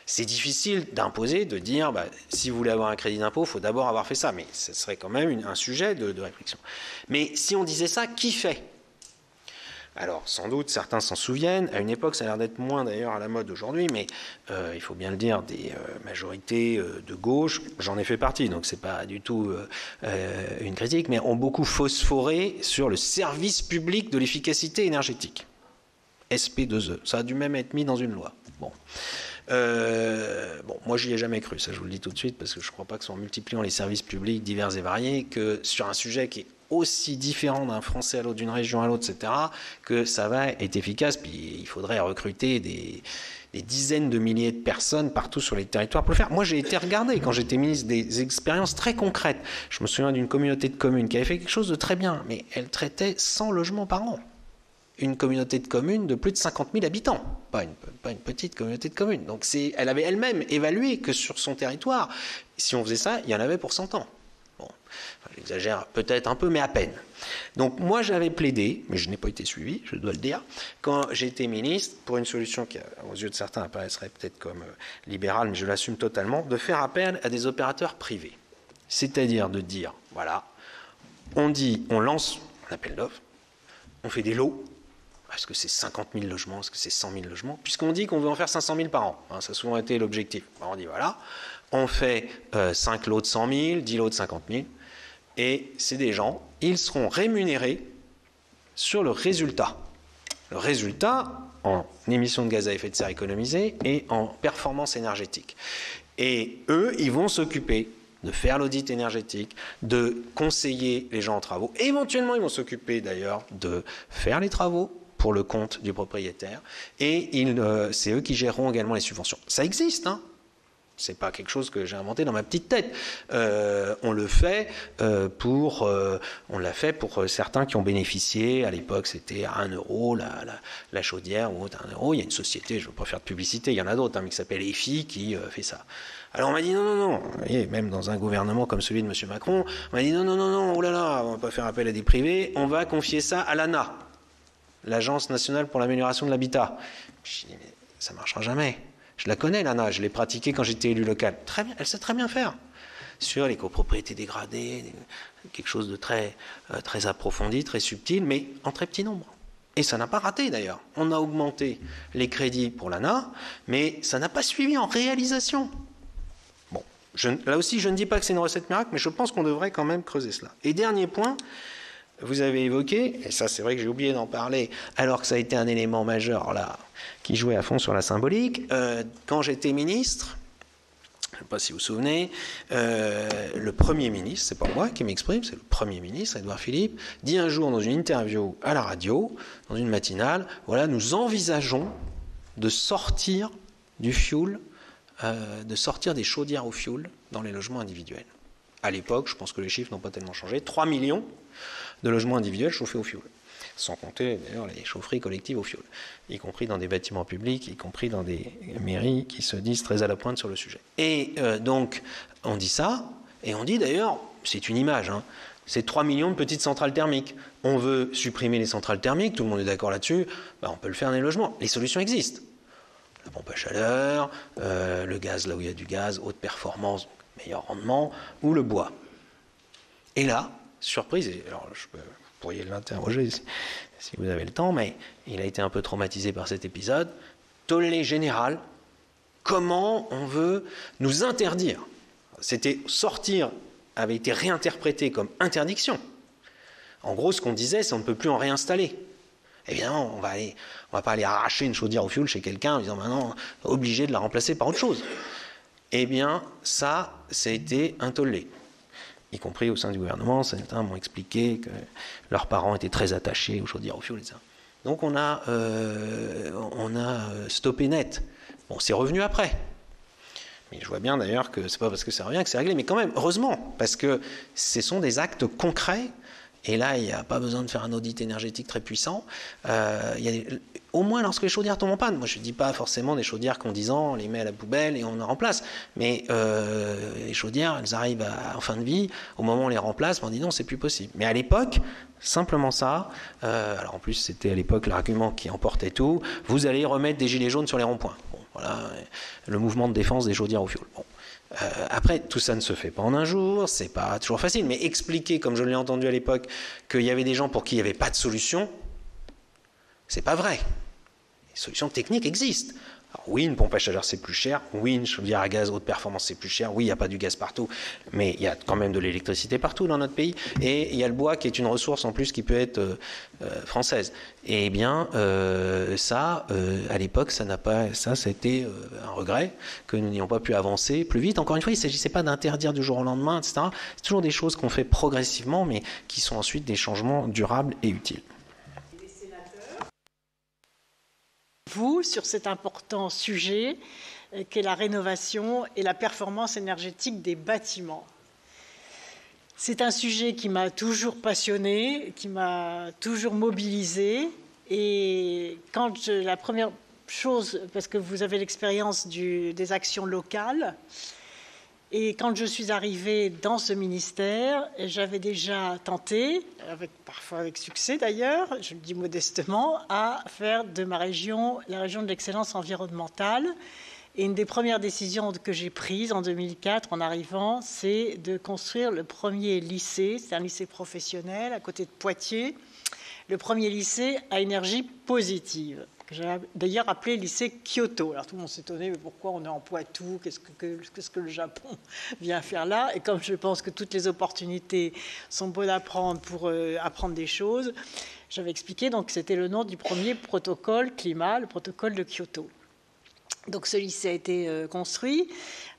C'est difficile d'imposer, de dire, si vous voulez avoir un crédit d'impôt, il faut d'abord avoir fait ça. Mais ce serait quand même un sujet de réflexion. Mais si on disait ça, qui fait? Alors, sans doute, certains s'en souviennent. À une époque, ça a l'air d'être moins d'ailleurs à la mode aujourd'hui, mais il faut bien le dire, des majorités de gauche, j'en ai fait partie, donc c'est pas du tout une critique, mais ont beaucoup phosphoré sur le service public de l'efficacité énergétique. SP2E. Ça a dû même être mis dans une loi. Bon. Moi j'y ai jamais cru, ça je vous le dis tout de suite, parce que je ne crois pas que c'est en multipliant les services publics divers et variés que sur un sujet qui est aussi différent d'un Français à l'autre, d'une région à l'autre, etc., que ça va être efficace. Puis il faudrait recruter des dizaines de milliers de personnes partout sur les territoires pour le faire. Moi j'ai été regarder quand j'étais ministre des expériences très concrètes. Je me souviens d'une communauté de communes qui avait fait quelque chose de très bien, mais elle traitait 100 logements par an. Une communauté de communes de plus de 50 000 habitants, pas une petite communauté de communes. Donc elle avait elle-même évalué que sur son territoire, si on faisait ça, il y en avait pour 100 ans. Bon, j'exagère peut-être un peu, mais à peine. Donc moi j'avais plaidé, mais je n'ai pas été suivi, je dois le dire, quand j'étais ministre, pour une solution qui, aux yeux de certains, apparaîtrait peut-être comme libérale, mais je l'assume totalement, de faire appel à des opérateurs privés. C'est-à-dire de dire, voilà, on lance un appel d'offres, on fait des lots. Est-ce que c'est 50 000 logements? Est-ce que c'est 100 000 logements? Puisqu'on dit qu'on veut en faire 500 000 par an. Ça a souvent été l'objectif. On dit voilà, on fait 5 lots de 100 000, 10 lots de 50 000. Et c'est des gens, ils seront rémunérés sur le résultat. Le résultat en émissions de gaz à effet de serre économisées et en performance énergétique. Et eux, ils vont s'occuper de faire l'audit énergétique, de conseiller les gens en travaux. Éventuellement, ils vont s'occuper d'ailleurs de faire les travaux pour le compte du propriétaire, et c'est eux qui géreront également les subventions. Ça existe, hein. C'est pas quelque chose que j'ai inventé dans ma petite tête. On le fait on l'a fait pour certains qui ont bénéficié. À l'époque, c'était à 1 euro la chaudière, ou autre, 1 euro. Il y a une société, je ne veux pas faire de publicité, il y en a d'autres, mais qui s'appelle EFI, qui fait ça. Alors on m'a dit non. Vous voyez, même dans un gouvernement comme celui de M. Macron, on m'a dit non, oh là là, on ne va pas faire appel à des privés, on va confier ça à l'ANA, l'Agence nationale pour l'amélioration de l'habitat. Je dis, mais ça ne marchera jamais. Je la connais, l'ANA, je l'ai pratiquée quand j'étais élu local. Très bien, elle sait très bien faire. Sur les copropriétés dégradées, quelque chose de très, très approfondi, très subtil, mais en très petit nombre. Et ça n'a pas raté d'ailleurs. On a augmenté les crédits pour l'ANA, mais ça n'a pas suivi en réalisation. Bon, là aussi, je ne dis pas que c'est une recette miracle, mais je pense qu'on devrait quand même creuser cela. Et dernier point, vous avez évoqué, et ça c'est vrai que j'ai oublié d'en parler, alors que ça a été un élément majeur là, qui jouait à fond sur la symbolique, quand j'étais ministre, je ne sais pas si vous vous souvenez, le Premier ministre, c'est pas moi qui m'exprime, c'est le Premier ministre, Édouard Philippe, dit un jour dans une interview à la radio, dans une matinale, voilà, nous envisageons de sortir du fioul, de sortir des chaudières au fioul dans les logements individuels. À l'époque, je pense que les chiffres n'ont pas tellement changé, 3 millions de logements individuels chauffés au fioul. Sans compter d'ailleurs les chaufferies collectives au fioul, y compris dans des bâtiments publics, y compris dans des mairies qui se disent très à la pointe sur le sujet. Et donc on dit ça, et on dit d'ailleurs, c'est une image, hein, c'est 3 millions de petites centrales thermiques. On veut supprimer les centrales thermiques, tout le monde est d'accord là-dessus, on peut le faire dans les logements. Les solutions existent. La pompe à chaleur, le gaz là où il y a du gaz, haute performance, meilleur rendement, ou le bois. Et là, surprise, alors vous pourriez l'interroger si vous avez le temps, mais il a été un peu traumatisé par cet épisode. Tollé général, comment on veut nous interdire? C'était sortir, avait été réinterprété comme interdiction. En gros, ce qu'on disait, c'est qu'on ne peut plus en réinstaller. Évidemment, on va pas aller arracher une chaudière au fioul chez quelqu'un en disant maintenant, obligé de la remplacer par autre chose. Eh bien, ça a été un tollé. Y compris au sein du gouvernement, certains m'ont expliqué que leurs parents étaient très attachés aux chaudières au fioul, etc. Donc on a stoppé net. Bon, c'est revenu après. Mais je vois bien d'ailleurs que c'est pas parce que ça revient que c'est réglé, mais quand même, heureusement, parce que ce sont des actes concrets. Et là, il n'y a pas besoin de faire un audit énergétique très puissant. Au moins lorsque les chaudières tombent en panne. Moi, je ne dis pas forcément des chaudières qu'on 10 ans, on les met à la poubelle et on en remplace. Mais les chaudières, elles arrivent en fin de vie. Au moment où on les remplace, on dit non, c'est plus possible. Mais à l'époque, simplement ça. Alors en plus, c'était à l'époque l'argument qui emportait tout. Vous allez remettre des gilets jaunes sur les ronds-points. Bon, voilà, le mouvement de défense des chaudières au fioul. Bon. Après, tout ça ne se fait pas en un jour, c'est pas toujours facile, mais expliquer, comme je l'ai entendu à l'époque, qu'il y avait des gens pour qui il n'y avait pas de solution, c'est pas vrai. Les solutions techniques existent. Alors oui, une pompe à chaleur c'est plus cher, oui, une chaudière à gaz haute performance c'est plus cher, oui, il n'y a pas du gaz partout, mais il y a quand même de l'électricité partout dans notre pays, et il y a le bois qui est une ressource en plus qui peut être française. Et bien, à l'époque, ça a été un regret que nous n'ayons pas pu avancer plus vite. Encore une fois, il ne s'agissait pas d'interdire du jour au lendemain, etc. C'est toujours des choses qu'on fait progressivement, mais qui sont ensuite des changements durables et utiles. Vous, sur cet important sujet qu'est la rénovation et la performance énergétique des bâtiments. C'est un sujet qui m'a toujours passionné, qui m'a toujours mobilisé. Et la première chose, parce que vous avez l'expérience des actions locales, et quand je suis arrivée dans ce ministère, j'avais déjà tenté, parfois avec succès d'ailleurs, je le dis modestement, à faire de ma région la région de l'excellence environnementale. Et une des premières décisions que j'ai prises en 2004 en arrivant, c'est de construire le premier lycée, c'est un lycée professionnel à côté de Poitiers, le premier lycée à énergie positive. J'ai d'ailleurs appelé lycée Kyoto. Alors tout le monde s'étonnait, mais pourquoi on est en Poitou, qu'est-ce que le Japon vient faire là? Et comme je pense que toutes les opportunités sont bonnes à prendre pour apprendre des choses, j'avais expliqué donc que c'était le nom du premier protocole climat, le protocole de Kyoto. Donc ce lycée a été construit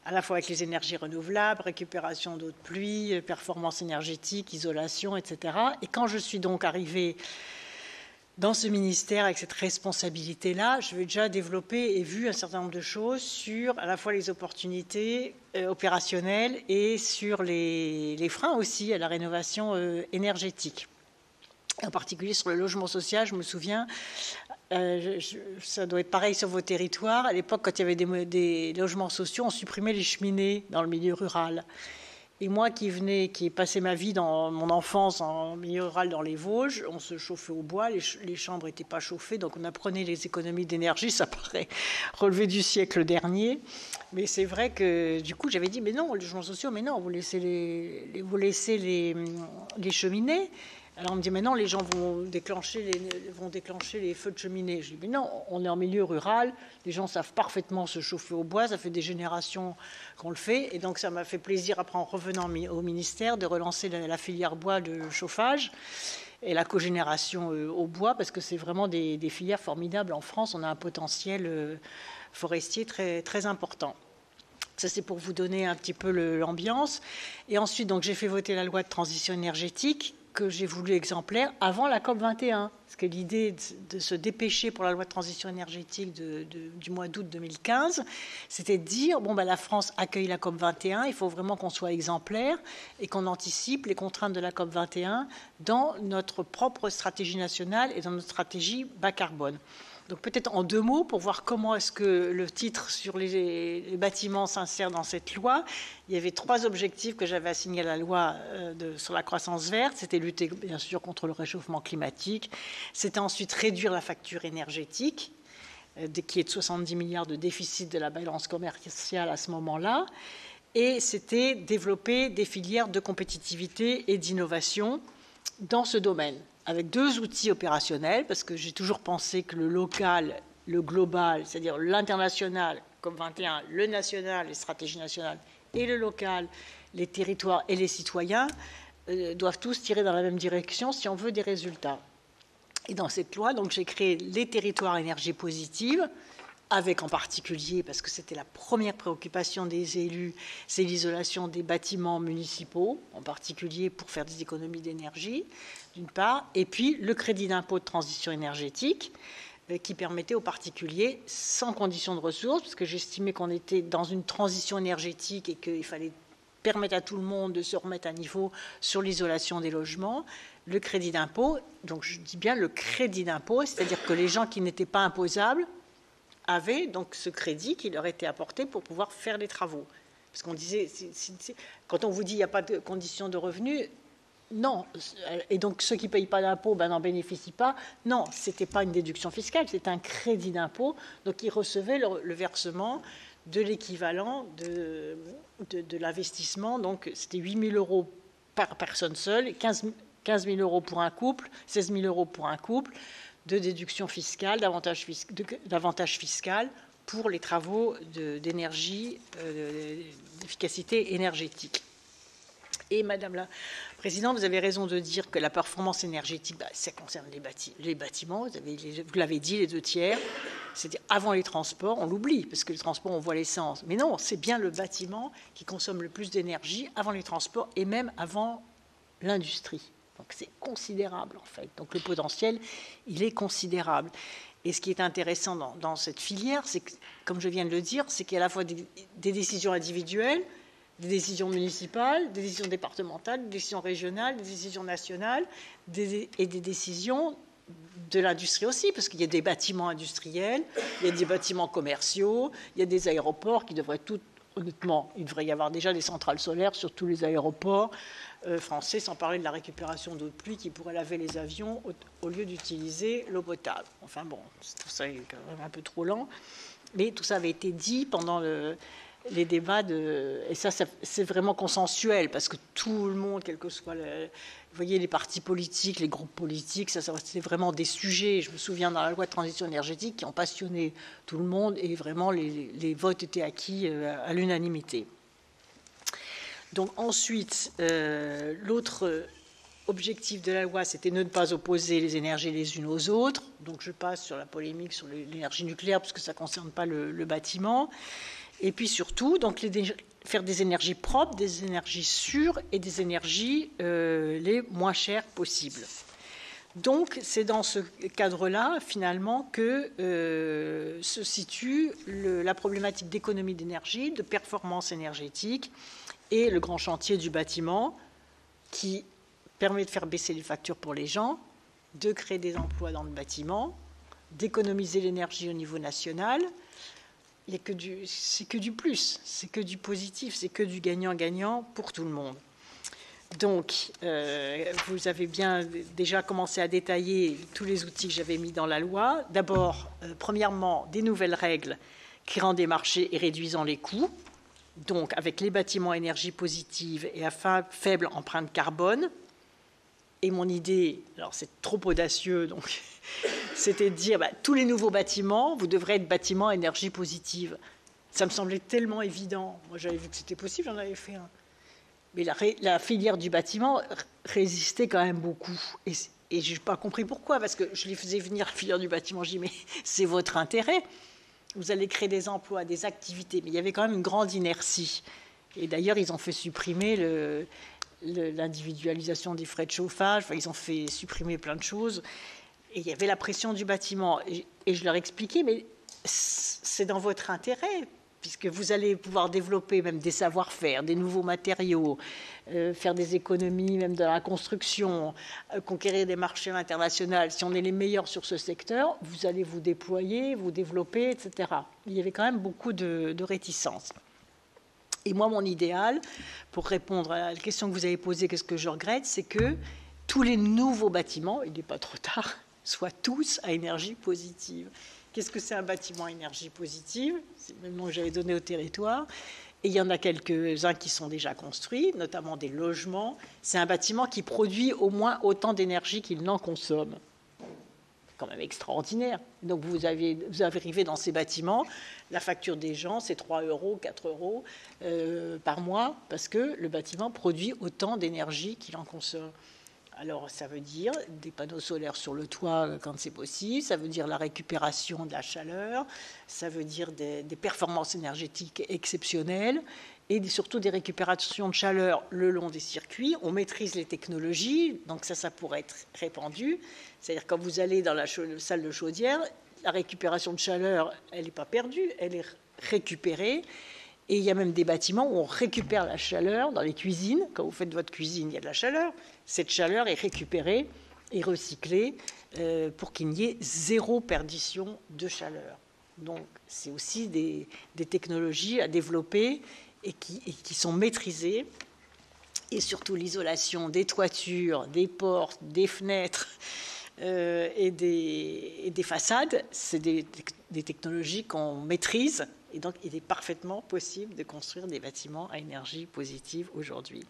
à la fois avec les énergies renouvelables, récupération d'eau de pluie, performance énergétique, isolation, etc. Et quand je suis donc arrivée dans ce ministère, avec cette responsabilité-là, je vais déjà développer et vu un certain nombre de choses sur à la fois les opportunités opérationnelles et sur les freins aussi à la rénovation énergétique. En particulier sur le logement social, je me souviens, ça doit être pareil sur vos territoires. À l'époque, quand il y avait des logements sociaux, on supprimait les cheminées dans le milieu rural. Et moi qui ai passé ma vie dans mon enfance en milieu rural dans les Vosges, on se chauffait au bois, les chambres n'étaient pas chauffées, donc on apprenait les économies d'énergie, ça paraît relevé du siècle dernier. Mais c'est vrai que du coup j'avais dit, mais non, les logements sociaux, mais non, vous laissez les cheminées. Alors on me dit, mais non, les gens vont déclencher les feux de cheminée. Je dis, mais non, on est en milieu rural, les gens savent parfaitement se chauffer au bois, ça fait des générations qu'on le fait. Et donc ça m'a fait plaisir, après en revenant au ministère, de relancer la filière bois de chauffage et la cogénération au bois, parce que c'est vraiment des filières formidables en France. On a un potentiel forestier très, très important. Ça, c'est pour vous donner un petit peu l'ambiance. Et ensuite, donc, j'ai fait voter la loi de transition énergétique que j'ai voulu exemplaire avant la COP21. Parce que l'idée de se dépêcher pour la loi de transition énergétique du mois d'août 2015, c'était de dire, bon, ben, la France accueille la COP21, il faut vraiment qu'on soit exemplaire et qu'on anticipe les contraintes de la COP21 dans notre propre stratégie nationale et dans notre stratégie bas carbone. Donc peut-être en 2 mots, pour voir comment est-ce que le titre sur les bâtiments s'insère dans cette loi. Il y avait 3 objectifs que j'avais assignés à la loi sur la croissance verte. C'était lutter bien sûr contre le réchauffement climatique. C'était ensuite réduire la facture énergétique, qui est de 70 milliards de déficit de la balance commerciale à ce moment-là. Et c'était développer des filières de compétitivité et d'innovation dans ce domaine, avec 2 outils opérationnels, parce que j'ai toujours pensé que le local, le global, c'est-à-dire l'international, comme 21, le national, les stratégies nationales, et le local, les territoires et les citoyens, doivent tous tirer dans la même direction si on veut des résultats. Et dans cette loi, donc, j'ai créé les territoires énergie positive, avec en particulier, parce que c'était la première préoccupation des élus, c'est l'isolation des bâtiments municipaux, en particulier pour faire des économies d'énergie, d'une part, et puis le crédit d'impôt de transition énergétique, qui permettait aux particuliers, sans condition de ressources, parce que j'estimais qu'on était dans une transition énergétique et qu'il fallait permettre à tout le monde de se remettre à niveau sur l'isolation des logements, le crédit d'impôt, donc je dis bien le crédit d'impôt, c'est-à-dire que les gens qui n'étaient pas imposables avaient donc ce crédit qui leur était apporté pour pouvoir faire les travaux. Parce qu'on disait, quand on vous dit qu'il n'y a pas de conditions de revenus, non. Et donc ceux qui ne payent pas d'impôt n'en bénéficient pas. Non, ce n'était pas une déduction fiscale, c'était un crédit d'impôt. Donc ils recevaient le versement de l'équivalent de l'investissement. Donc c'était 8 000 euros par personne seule, 15 000 euros pour un couple, 16 000 euros pour un couple, de déduction fiscale, d'avantage fiscal pour les travaux d'énergie, d'efficacité énergétique. Et Madame la Présidente, vous avez raison de dire que la performance énergétique, ça concerne les bâtiments, vous l'avez dit, les 2 tiers, c'est-à-dire avant les transports, on l'oublie, parce que les transports, on voit l'essence. Mais non, c'est bien le bâtiment qui consomme le plus d'énergie avant les transports et même avant l'industrie. Donc c'est considérable en fait. Donc le potentiel, il est considérable. Et ce qui est intéressant dans cette filière, c'est que, comme je viens de le dire, c'est qu'il y a à la fois des décisions individuelles, des décisions municipales, des décisions départementales, des décisions régionales, des décisions nationales et des décisions de l'industrie aussi, parce qu'il y a des bâtiments industriels, il y a des bâtiments commerciaux, il y a des aéroports qui devraient honnêtement, il devrait y avoir déjà des centrales solaires sur tous les aéroports français, sans parler de la récupération d'eau de pluie qui pourrait laver les avions au lieu d'utiliser l'eau potable. Enfin bon, tout ça est quand même un peu trop lent. Mais tout ça avait été dit pendant les débats, et ça c'est vraiment consensuel, parce que tout le monde, quel que soit vous voyez, les partis politiques, les groupes politiques, c'est vraiment des sujets, je me souviens dans la loi de transition énergétique, qui ont passionné tout le monde, et vraiment les votes étaient acquis à l'unanimité. Donc ensuite, l'autre objectif de la loi, c'était ne pas opposer les énergies les unes aux autres. Donc je passe sur la polémique sur l'énergie nucléaire, parce que ça ne concerne pas le bâtiment. Et puis surtout, donc, faire des énergies propres, des énergies sûres et des énergies les moins chères possibles. Donc c'est dans ce cadre-là, finalement, que se situe la problématique d'économie d'énergie, de performance énergétique, et le grand chantier du bâtiment qui permet de faire baisser les factures pour les gens, de créer des emplois dans le bâtiment, d'économiser l'énergie au niveau national. C'est que du plus, c'est que du positif, c'est que du gagnant-gagnant pour tout le monde. Donc, vous avez bien déjà commencé à détailler tous les outils que j'avais mis dans la loi. D'abord, premièrement, des nouvelles règles créant des marchés et réduisant les coûts. Donc, avec les bâtiments énergie positive et à faible empreinte carbone. Et mon idée, alors c'est trop audacieux, donc c'était de dire tous les nouveaux bâtiments, vous devrez être bâtiments énergie positive. Ça me semblait tellement évident. Moi, j'avais vu que c'était possible, j'en avais fait un. Mais la filière du bâtiment résistait quand même beaucoup. Et je n'ai pas compris pourquoi, parce que je les faisais venir, la filière du bâtiment. Je dis, mais c'est votre intérêt. Vous allez créer des emplois, des activités. Mais il y avait quand même une grande inertie. Et d'ailleurs, ils ont fait supprimer l'individualisation des frais de chauffage. Enfin, ils ont fait supprimer plein de choses. Et il y avait la pression du bâtiment. Et je leur expliquais, mais c'est dans votre intérêt, puisque vous allez pouvoir développer même des savoir-faire, des nouveaux matériaux, faire des économies même dans la construction, conquérir des marchés internationaux. Si on est les meilleurs sur ce secteur, vous allez vous déployer, vous développer, etc. Il y avait quand même beaucoup de réticences. Et moi, mon idéal, pour répondre à la question que vous avez posée, qu'est-ce que je regrette, c'est que tous les nouveaux bâtiments, il n'est pas trop tard, soient tous à énergie positive. Qu'est-ce que c'est un bâtiment à énergie positive? C'est le nom que j'avais donné au territoire. Et il y en a quelques-uns qui sont déjà construits, notamment des logements. C'est un bâtiment qui produit au moins autant d'énergie qu'il n'en consomme. Quand même extraordinaire. Donc vous arrivez dans ces bâtiments, la facture des gens, c'est 3 euros, 4 euros par mois, parce que le bâtiment produit autant d'énergie qu'il en consomme. Alors ça veut dire des panneaux solaires sur le toit quand c'est possible, ça veut dire la récupération de la chaleur, ça veut dire des performances énergétiques exceptionnelles, et surtout des récupérations de chaleur le long des circuits. On maîtrise les technologies, donc ça pourrait être répandu. C'est-à-dire quand vous allez dans la salle de chaudière, la récupération de chaleur, elle n'est pas perdue, elle est récupérée. Et il y a même des bâtiments où on récupère la chaleur dans les cuisines. Quand vous faites votre cuisine, il y a de la chaleur. Cette chaleur est récupérée et recyclée pour qu'il n'y ait zéro perdition de chaleur. Donc c'est aussi des technologies à développer et qui sont maîtrisées. Et surtout l'isolation des toitures, des portes, des fenêtres et des façades, c'est des technologies qu'on maîtrise. Et donc, il est parfaitement possible de construire des bâtiments à énergie positive aujourd'hui.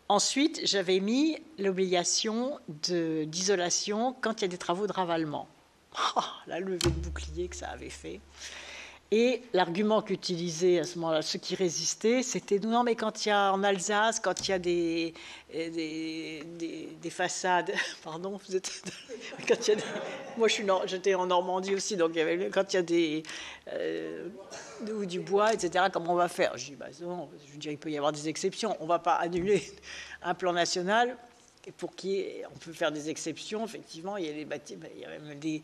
Ensuite, j'avais mis l'obligation d'isolation quand il y a des travaux de ravalement. Oh, la levée de bouclier que ça avait fait. Et l'argument qu'utilisaient à ce moment-là ceux qui résistaient, c'était non, mais quand il y a en Alsace, quand il y a des façades, pardon, vous êtes, quand il y a moi j'étais en Normandie aussi, donc quand il y a du bois, etc., comment on va faire? Je dis, bah non, je veux dire, il peut y avoir des exceptions. On ne va pas annuler un plan national. Pour on peut faire des exceptions, effectivement, il y a même des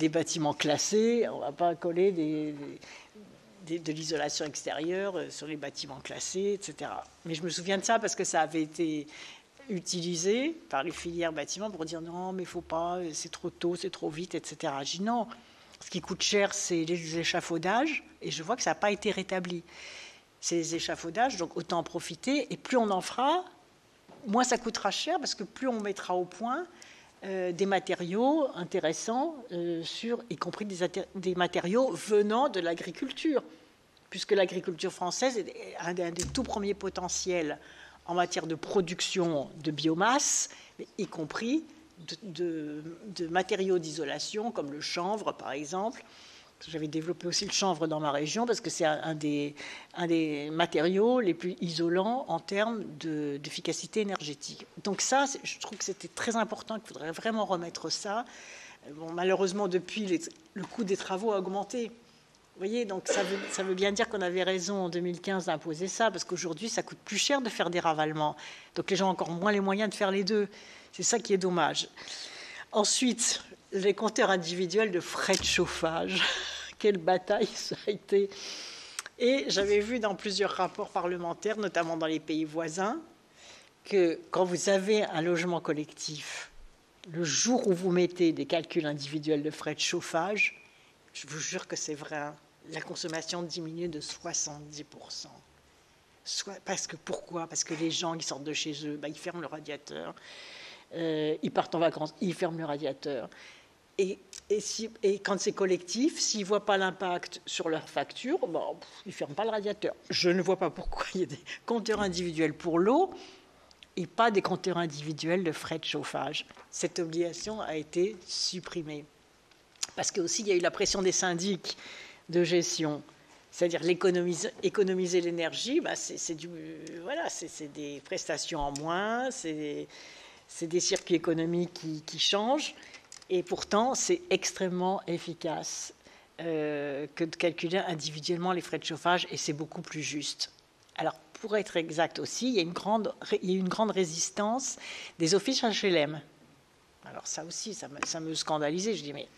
bâtiments classés, on ne va pas coller de l'isolation extérieure sur les bâtiments classés, etc. Mais je me souviens de ça parce que ça avait été utilisé par les filières bâtiments pour dire non, mais il ne faut pas, c'est trop tôt, c'est trop vite, etc. Je dis non, ce qui coûte cher, c'est les échafaudages, et je vois que ça n'a pas été rétabli. C'est les échafaudages, donc autant en profiter, et plus on en fera, moins ça coûtera cher parce que plus on mettra au point des matériaux intéressants, y compris des matériaux venant de l'agriculture, puisque l'agriculture française est un des tout premiers potentiels en matière de production de biomasse, y compris de matériaux d'isolation comme le chanvre par exemple. J'avais développé aussi le chanvre dans ma région parce que c'est un des matériaux les plus isolants en termes d'efficacité énergétique. Donc ça, je trouve que c'était très important, qu'il faudrait vraiment remettre ça. Bon, malheureusement, depuis, le coût des travaux a augmenté. Vous voyez, donc ça veut bien dire qu'on avait raison en 2015 d'imposer ça, parce qu'aujourd'hui, ça coûte plus cher de faire des ravalements. Donc les gens ont encore moins les moyens de faire les deux. C'est ça qui est dommage. Ensuite, les compteurs individuels de frais de chauffage. Quelle bataille ça a été. Et j'avais vu dans plusieurs rapports parlementaires, notamment dans les pays voisins, que quand vous avez un logement collectif, le jour où vous mettez des calculs individuels de frais de chauffage, je vous jure que c'est vrai, la consommation diminue de 70%. Pourquoi? Parce que les gens qui sortent de chez eux, ils ferment le radiateur. Ils partent en vacances, ils ferment le radiateur. Et quand c'est collectif, s'ils ne voient pas l'impact sur leur facture, ils ne ferment pas le radiateur. Je ne vois pas pourquoi il y a des compteurs individuels pour l'eau et pas des compteurs individuels de frais de chauffage. Cette obligation a été supprimée. Parce qu'aussi, il y a eu la pression des syndics de gestion. C'est-à-dire économiser l'énergie, c'est des prestations en moins, c'est des circuits économiques qui changent. Et pourtant, c'est extrêmement efficace que de calculer individuellement les frais de chauffage, et c'est beaucoup plus juste. Alors, pour être exact aussi, il y a une grande résistance des offices HLM. Alors ça aussi, ça me scandalisait. Je dis, mais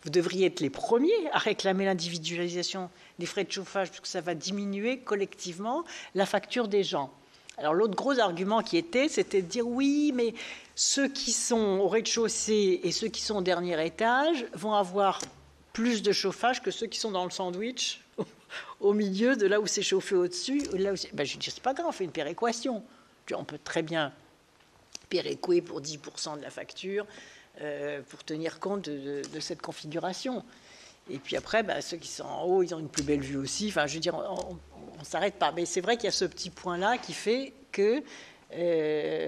vous devriez être les premiers à réclamer l'individualisation des frais de chauffage, parce que ça va diminuer collectivement la facture des gens. Alors l'autre gros argument c'était de dire, oui, mais ceux qui sont au rez-de-chaussée et ceux qui sont au dernier étage vont avoir plus de chauffage que ceux qui sont dans le sandwich au milieu de là où c'est chauffé au-dessus. Je dis, c'est pas grave, on fait une péréquation. On peut très bien péréquer pour 10% de la facture pour tenir compte de cette configuration. Et puis après, ceux qui sont en haut, ils ont une plus belle vue aussi. Enfin, je veux dire, on ne s'arrête pas. Mais c'est vrai qu'il y a ce petit point-là qui fait que,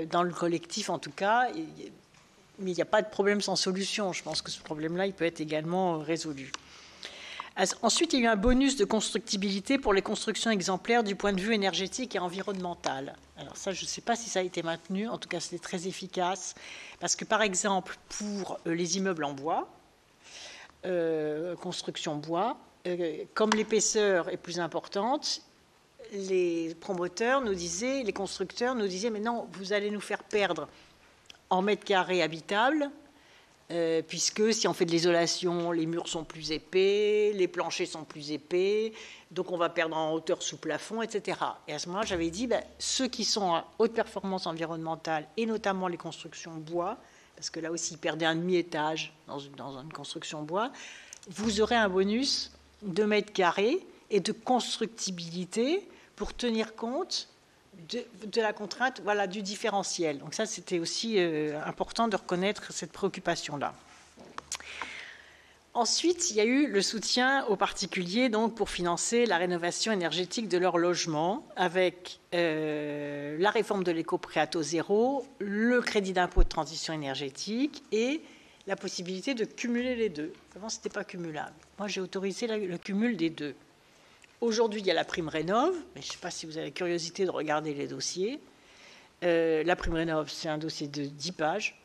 dans le collectif en tout cas, mais il n'y a pas de problème sans solution. Je pense que ce problème-là, il peut être également résolu. Ensuite, il y a eu un bonus de constructibilité pour les constructions exemplaires du point de vue énergétique et environnemental. Alors ça, je ne sais pas si ça a été maintenu. En tout cas, c'était très efficace. Parce que, par exemple, pour les immeubles en bois, construction bois, comme l'épaisseur est plus importante, les promoteurs nous disaient, les constructeurs nous disaient, mais non, vous allez nous faire perdre en mètres carrés habitables, puisque si on fait de l'isolation, les murs sont plus épais, les planchers sont plus épais, donc on va perdre en hauteur sous plafond, etc. Et à ce moment-là, j'avais dit, ceux qui sont à haute performance environnementale, et notamment les constructions bois, parce que là aussi, ils perdaient un demi-étage dans une construction bois, vous aurez un bonus de mètres carrés et de constructibilité pour tenir compte de la contrainte, voilà, du différentiel. Donc ça, c'était aussi important de reconnaître cette préoccupation-là. Ensuite, il y a eu le soutien aux particuliers donc, pour financer la rénovation énergétique de leur logement avec la réforme de l'éco-prêt à taux zéro, le crédit d'impôt de transition énergétique et la possibilité de cumuler les deux. Avant, ce n'était pas cumulable. Moi, j'ai autorisé le cumul des deux. Aujourd'hui, il y a la prime Rénov', mais je ne sais pas si vous avez la curiosité de regarder les dossiers. La prime Rénov', c'est un dossier de 10 pages.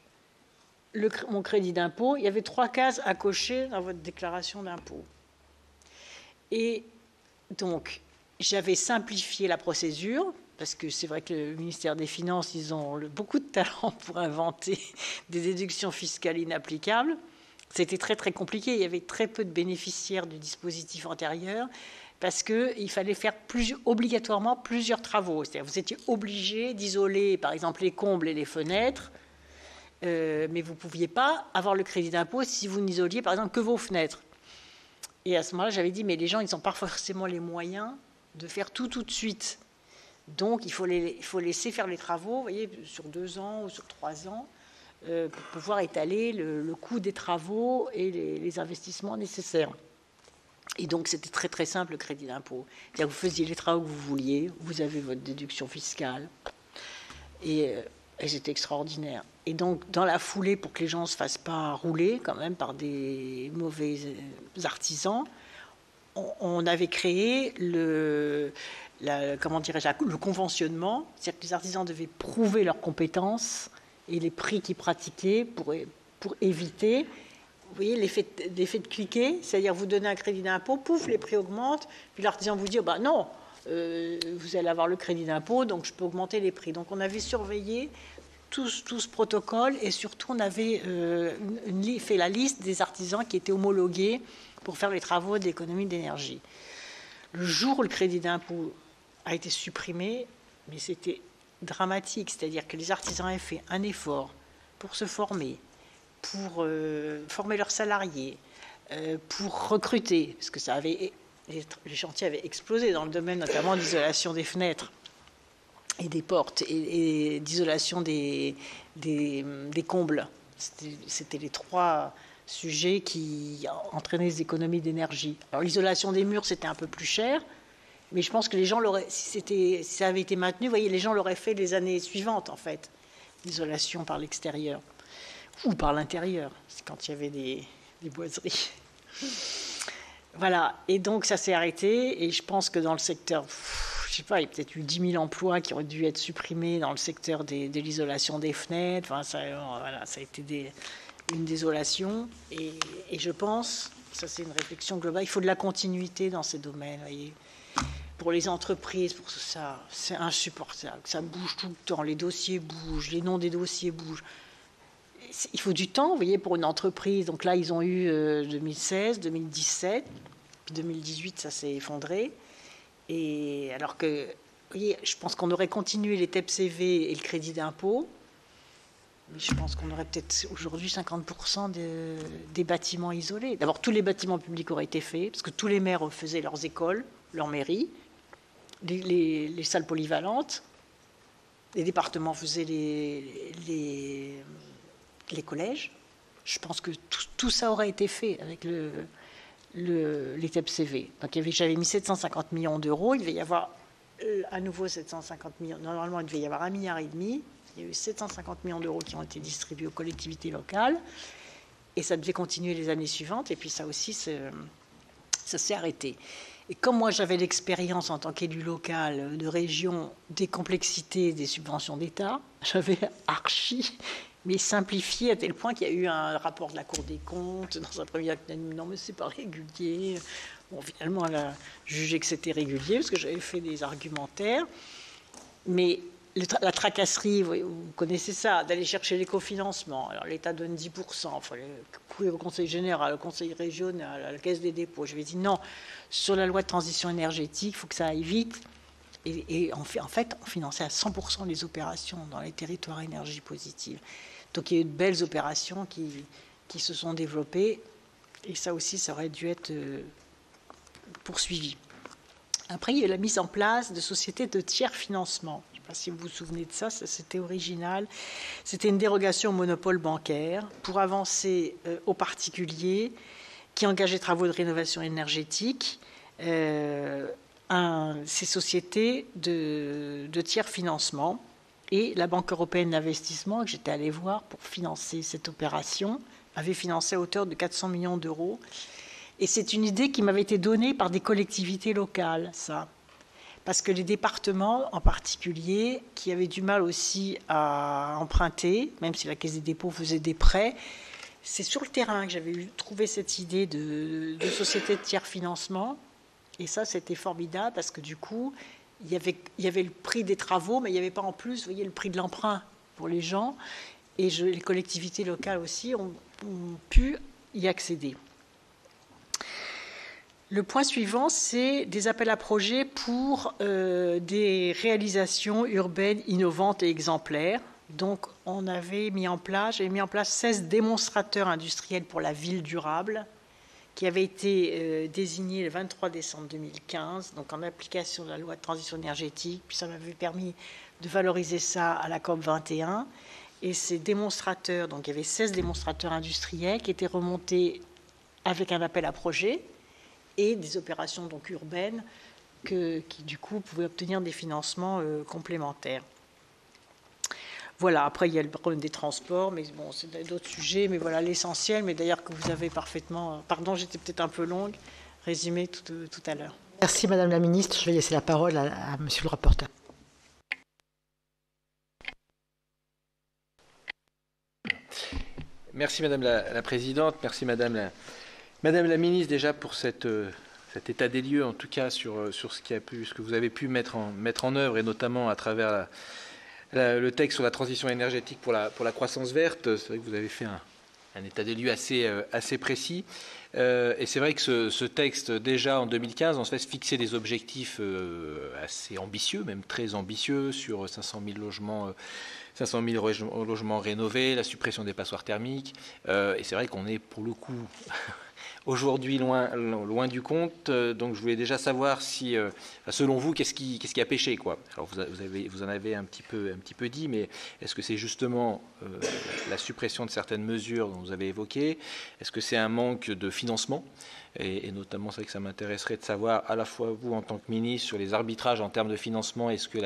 Mon crédit d'impôt, il y avait 3 cases à cocher dans votre déclaration d'impôt. Et donc, j'avais simplifié la procédure, parce que c'est vrai que le ministère des Finances, ils ont beaucoup de talent pour inventer des déductions fiscales inapplicables. C'était très, très compliqué. Il y avait très peu de bénéficiaires du dispositif antérieur, parce qu'il fallait faire obligatoirement plusieurs travaux. C'est-à-dire vous étiez obligé d'isoler, par exemple, les combles et les fenêtres, mais vous ne pouviez pas avoir le crédit d'impôt si vous n'isoliez, par exemple, que vos fenêtres. Et à ce moment-là, j'avais dit, mais les gens, ils n'ont pas forcément les moyens de faire tout de suite. Donc, il faut laisser faire les travaux, vous voyez, sur 2 ans ou sur 3 ans, pour pouvoir étaler le coût des travaux et les investissements nécessaires. Et donc, c'était très, très simple, le crédit d'impôt. C'est-à-dire vous faisiez les travaux que vous vouliez, vous avez votre déduction fiscale. Et c'était extraordinaire. Et donc, dans la foulée, pour que les gens ne se fassent pas rouler, quand même, par des mauvais artisans, on avait créé le conventionnement. C'est-à-dire que les artisans devaient prouver leurs compétences et les prix qu'ils pratiquaient pour éviter... Vous voyez l'effet de cliquer, c'est-à-dire vous donnez un crédit d'impôt, pouf, les prix augmentent, puis l'artisan vous dit non, vous allez avoir le crédit d'impôt, donc je peux augmenter les prix. Donc on avait surveillé tout ce protocole et surtout on avait fait la liste des artisans qui étaient homologués pour faire les travaux d'économie d'énergie. Le jour où le crédit d'impôt a été supprimé, mais c'était dramatique, c'est-à-dire que les artisans avaient fait un effort pour se former, pour former leurs salariés, pour recruter, parce que les chantiers avaient explosé dans le domaine notamment d'isolation des fenêtres et des portes et d'isolation des combles. C'était les 3 sujets qui entraînaient des économies d'énergie. Alors l'isolation des murs, c'était un peu plus cher, mais je pense que les gens l'auraient, si ça avait été maintenu, vous voyez, les gens l'auraient fait les années suivantes, en fait, l'isolation par l'extérieur. Ou par l'intérieur, c'est quand il y avait des boiseries. Voilà, et donc ça s'est arrêté, et je pense que dans le secteur, je ne sais pas, il y a peut-être eu 10 000 emplois qui auraient dû être supprimés dans le secteur de l'isolation des fenêtres, enfin, ça a été une désolation, et je pense, ça c'est une réflexion globale, il faut de la continuité dans ces domaines, voyez. pour les entreprises, pour ça, c'est insupportable. Ça bouge tout le temps, les dossiers bougent, les noms des dossiers bougent. Il faut du temps, vous voyez, pour une entreprise. Donc là, ils ont eu 2016, 2017, puis 2018, ça s'est effondré. Et alors que, vous voyez, je pense qu'on aurait continué les TEPCV et le crédit d'impôt, mais je pense qu'on aurait peut-être aujourd'hui 50% des bâtiments isolés. D'abord, tous les bâtiments publics auraient été faits, parce que tous les maires faisaient leurs écoles, leurs mairies, les salles polyvalentes, les départements faisaient les collèges. Je pense que tout ça aurait été fait avec les TEPCV. Donc j'avais mis 750 millions d'euros, il devait y avoir à nouveau 750 millions. Normalement, il devait y avoir 1,5 milliard. Il y a eu 750 millions d'euros qui ont été distribués aux collectivités locales. Et ça devait continuer les années suivantes. Et puis ça aussi, ça s'est arrêté. Et comme moi, j'avais l'expérience en tant qu'élu local de région des complexités des subventions d'État, j'avais mais simplifié à tel point qu'il y a eu un rapport de la Cour des comptes dans un premier acte. Non, mais c'est pas régulier. Bon, finalement, elle a jugé que c'était régulier parce que j'avais fait des argumentaires. Mais la tracasserie, vous connaissez ça, d'aller chercher les cofinancements. Alors l'État donne 10%, il fallait courir au Conseil général, au Conseil régional, à la Caisse des dépôts. Je lui ai dit non, sur la loi de transition énergétique, il faut que ça aille vite. Et en fait, on finançait à 100% les opérations dans les territoires énergie positive. Donc il y a eu de belles opérations qui se sont développées. Et ça aussi, ça aurait dû être poursuivi. Après, il y a eu la mise en place de sociétés de tiers financement. Je ne sais pas si vous vous souvenez de ça, c'était original. C'était une dérogation au monopole bancaire pour avancer aux particuliers qui engageaient travaux de rénovation énergétique, ces sociétés de tiers financement. Et la Banque européenne d'investissement, que j'étais allée voir pour financer cette opération, avait financé à hauteur de 400 millions d'euros. Et c'est une idée qui m'avait été donnée par des collectivités locales, ça. Parce que les départements, en particulier, qui avaient du mal aussi à emprunter, même si la Caisse des dépôts faisait des prêts, c'est sur le terrain que j'avais trouvé cette idée de société de tiers financement. Et ça, c'était formidable parce que du coup, il y avait le prix des travaux, mais il n'y avait pas en plus, vous voyez, le prix de l'emprunt pour les gens. Et les collectivités locales aussi ont pu y accéder. Le point suivant, c'est des appels à projets pour des réalisations urbaines innovantes et exemplaires. Donc, j'avais mis en place 16 démonstrateurs industriels pour la ville durable qui avaient été désignés le 23 décembre 2015, donc en application de la loi de transition énergétique. Puis ça m'avait permis de valoriser ça à la COP 21. Et ces démonstrateurs, donc il y avait 16 démonstrateurs industriels qui étaient remontés avec un appel à projet et des opérations donc urbaines qui du coup pouvaient obtenir des financements complémentaires. Voilà, après il y a le problème des transports, mais bon, c'est d'autres sujets, mais voilà l'essentiel, mais d'ailleurs que vous avez parfaitement, pardon, j'étais peut-être un peu longue, résumé tout à l'heure. Merci Madame la Ministre, je vais laisser la parole à Monsieur le rapporteur. Merci Madame la Présidente, merci Madame la Ministre déjà pour cet état des lieux, en tout cas sur ce que vous avez pu mettre en œuvre, et notamment à travers le texte sur la transition énergétique pour la croissance verte. C'est vrai que vous avez fait un état des lieux assez précis. Et c'est vrai que ce texte, déjà en 2015, on se fait fixer des objectifs assez ambitieux, même très ambitieux, sur 500 000 logements. 500 000 logements rénovés, la suppression des passoires thermiques. Et c'est vrai qu'on est pour le coup aujourd'hui loin du compte. Donc je voulais déjà savoir si, selon vous, qu'est-ce qui a péché, quoi. Alors vous en avez un petit peu dit, mais est-ce que c'est justement la suppression de certaines mesures dont vous avez évoqué? Est-ce que c'est un manque de financement? Et notamment, c'est vrai que ça m'intéresserait de savoir, à la fois vous en tant que ministre, sur les arbitrages en termes de financement, est-ce que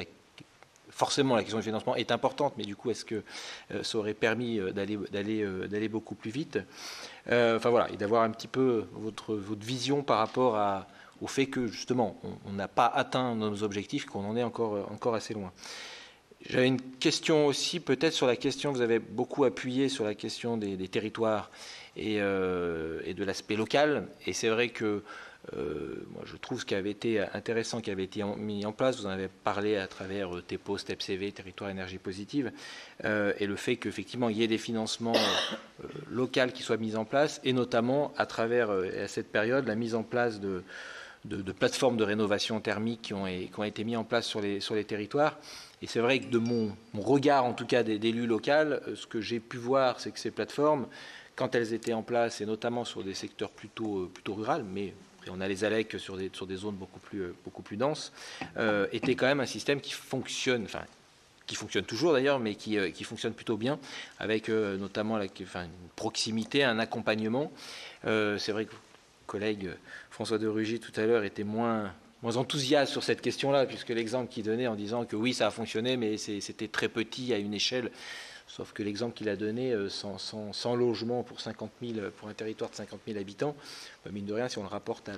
forcément, la question du financement est importante, mais du coup, est-ce que ça aurait permis d'aller beaucoup plus vite? Enfin voilà, et d'avoir un petit peu votre vision par rapport au fait que, justement, on n'a pas atteint nos objectifs, qu'on en est encore assez loin. J'avais une question aussi, peut-être sur la question, vous avez beaucoup appuyé sur la question des territoires et de l'aspect local. Et c'est vrai que moi, je trouve ce qui avait été intéressant, qui avait été mis en place, vous en avez parlé à travers TEPO, STEP-CV, Territoire Énergie Positive, et le fait qu'effectivement il y ait des financements locaux qui soient mis en place, et notamment à travers, à cette période, la mise en place de plateformes de rénovation thermique qui ont été mis en place sur les territoires. Et c'est vrai que de mon regard, en tout cas d'élu local, ce que j'ai pu voir, c'est que ces plateformes, quand elles étaient en place, et notamment sur des secteurs plutôt ruraux, mais on a les ALEC sur des zones beaucoup plus denses, était quand même un système qui fonctionne, enfin, qui fonctionne toujours d'ailleurs, mais qui fonctionne plutôt bien, avec notamment une proximité, un accompagnement. C'est vrai que le collègue François de Rugy tout à l'heure était moins enthousiaste sur cette question-là, puisque l'exemple qu'il donnait en disant que oui, ça a fonctionné, mais c'était très petit à une échelle. Sauf que l'exemple qu'il a donné, 100 logements pour 50 000, pour un territoire de 50 000 habitants, mine de rien, si on le rapporte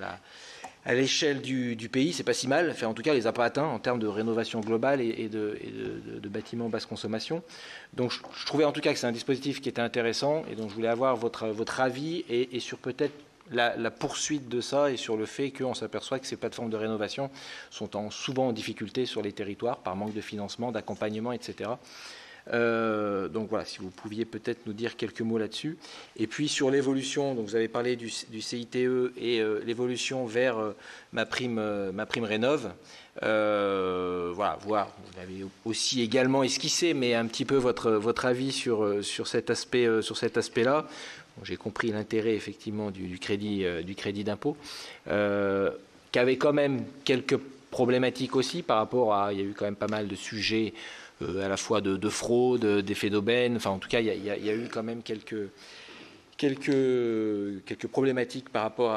à l'échelle du pays, c'est pas si mal. Enfin, en tout cas, on les a pas atteints en termes de rénovation globale et de bâtiments basse consommation. Donc, je trouvais en tout cas que c'est un dispositif qui était intéressant, et donc je voulais avoir votre avis et sur peut-être la poursuite de ça, et sur le fait qu'on s'aperçoit que ces plateformes de rénovation sont souvent en difficulté sur les territoires par manque de financement, d'accompagnement, etc. Donc voilà, si vous pouviez peut-être nous dire quelques mots là-dessus. Et puis sur l'évolution, donc vous avez parlé du CITE et l'évolution vers ma prime rénov. Voilà, voir, vous l'avez aussi également esquissé, mais un petit peu votre avis sur cet aspect-là. Bon, j'ai compris l'intérêt effectivement du crédit d'impôt, qui avait quand même quelques problématiques aussi par rapport à, il y a eu quand même pas mal de sujets à la fois de fraude, d'effet d'aubaine, enfin en tout cas il y a eu quand même quelques problématiques par rapport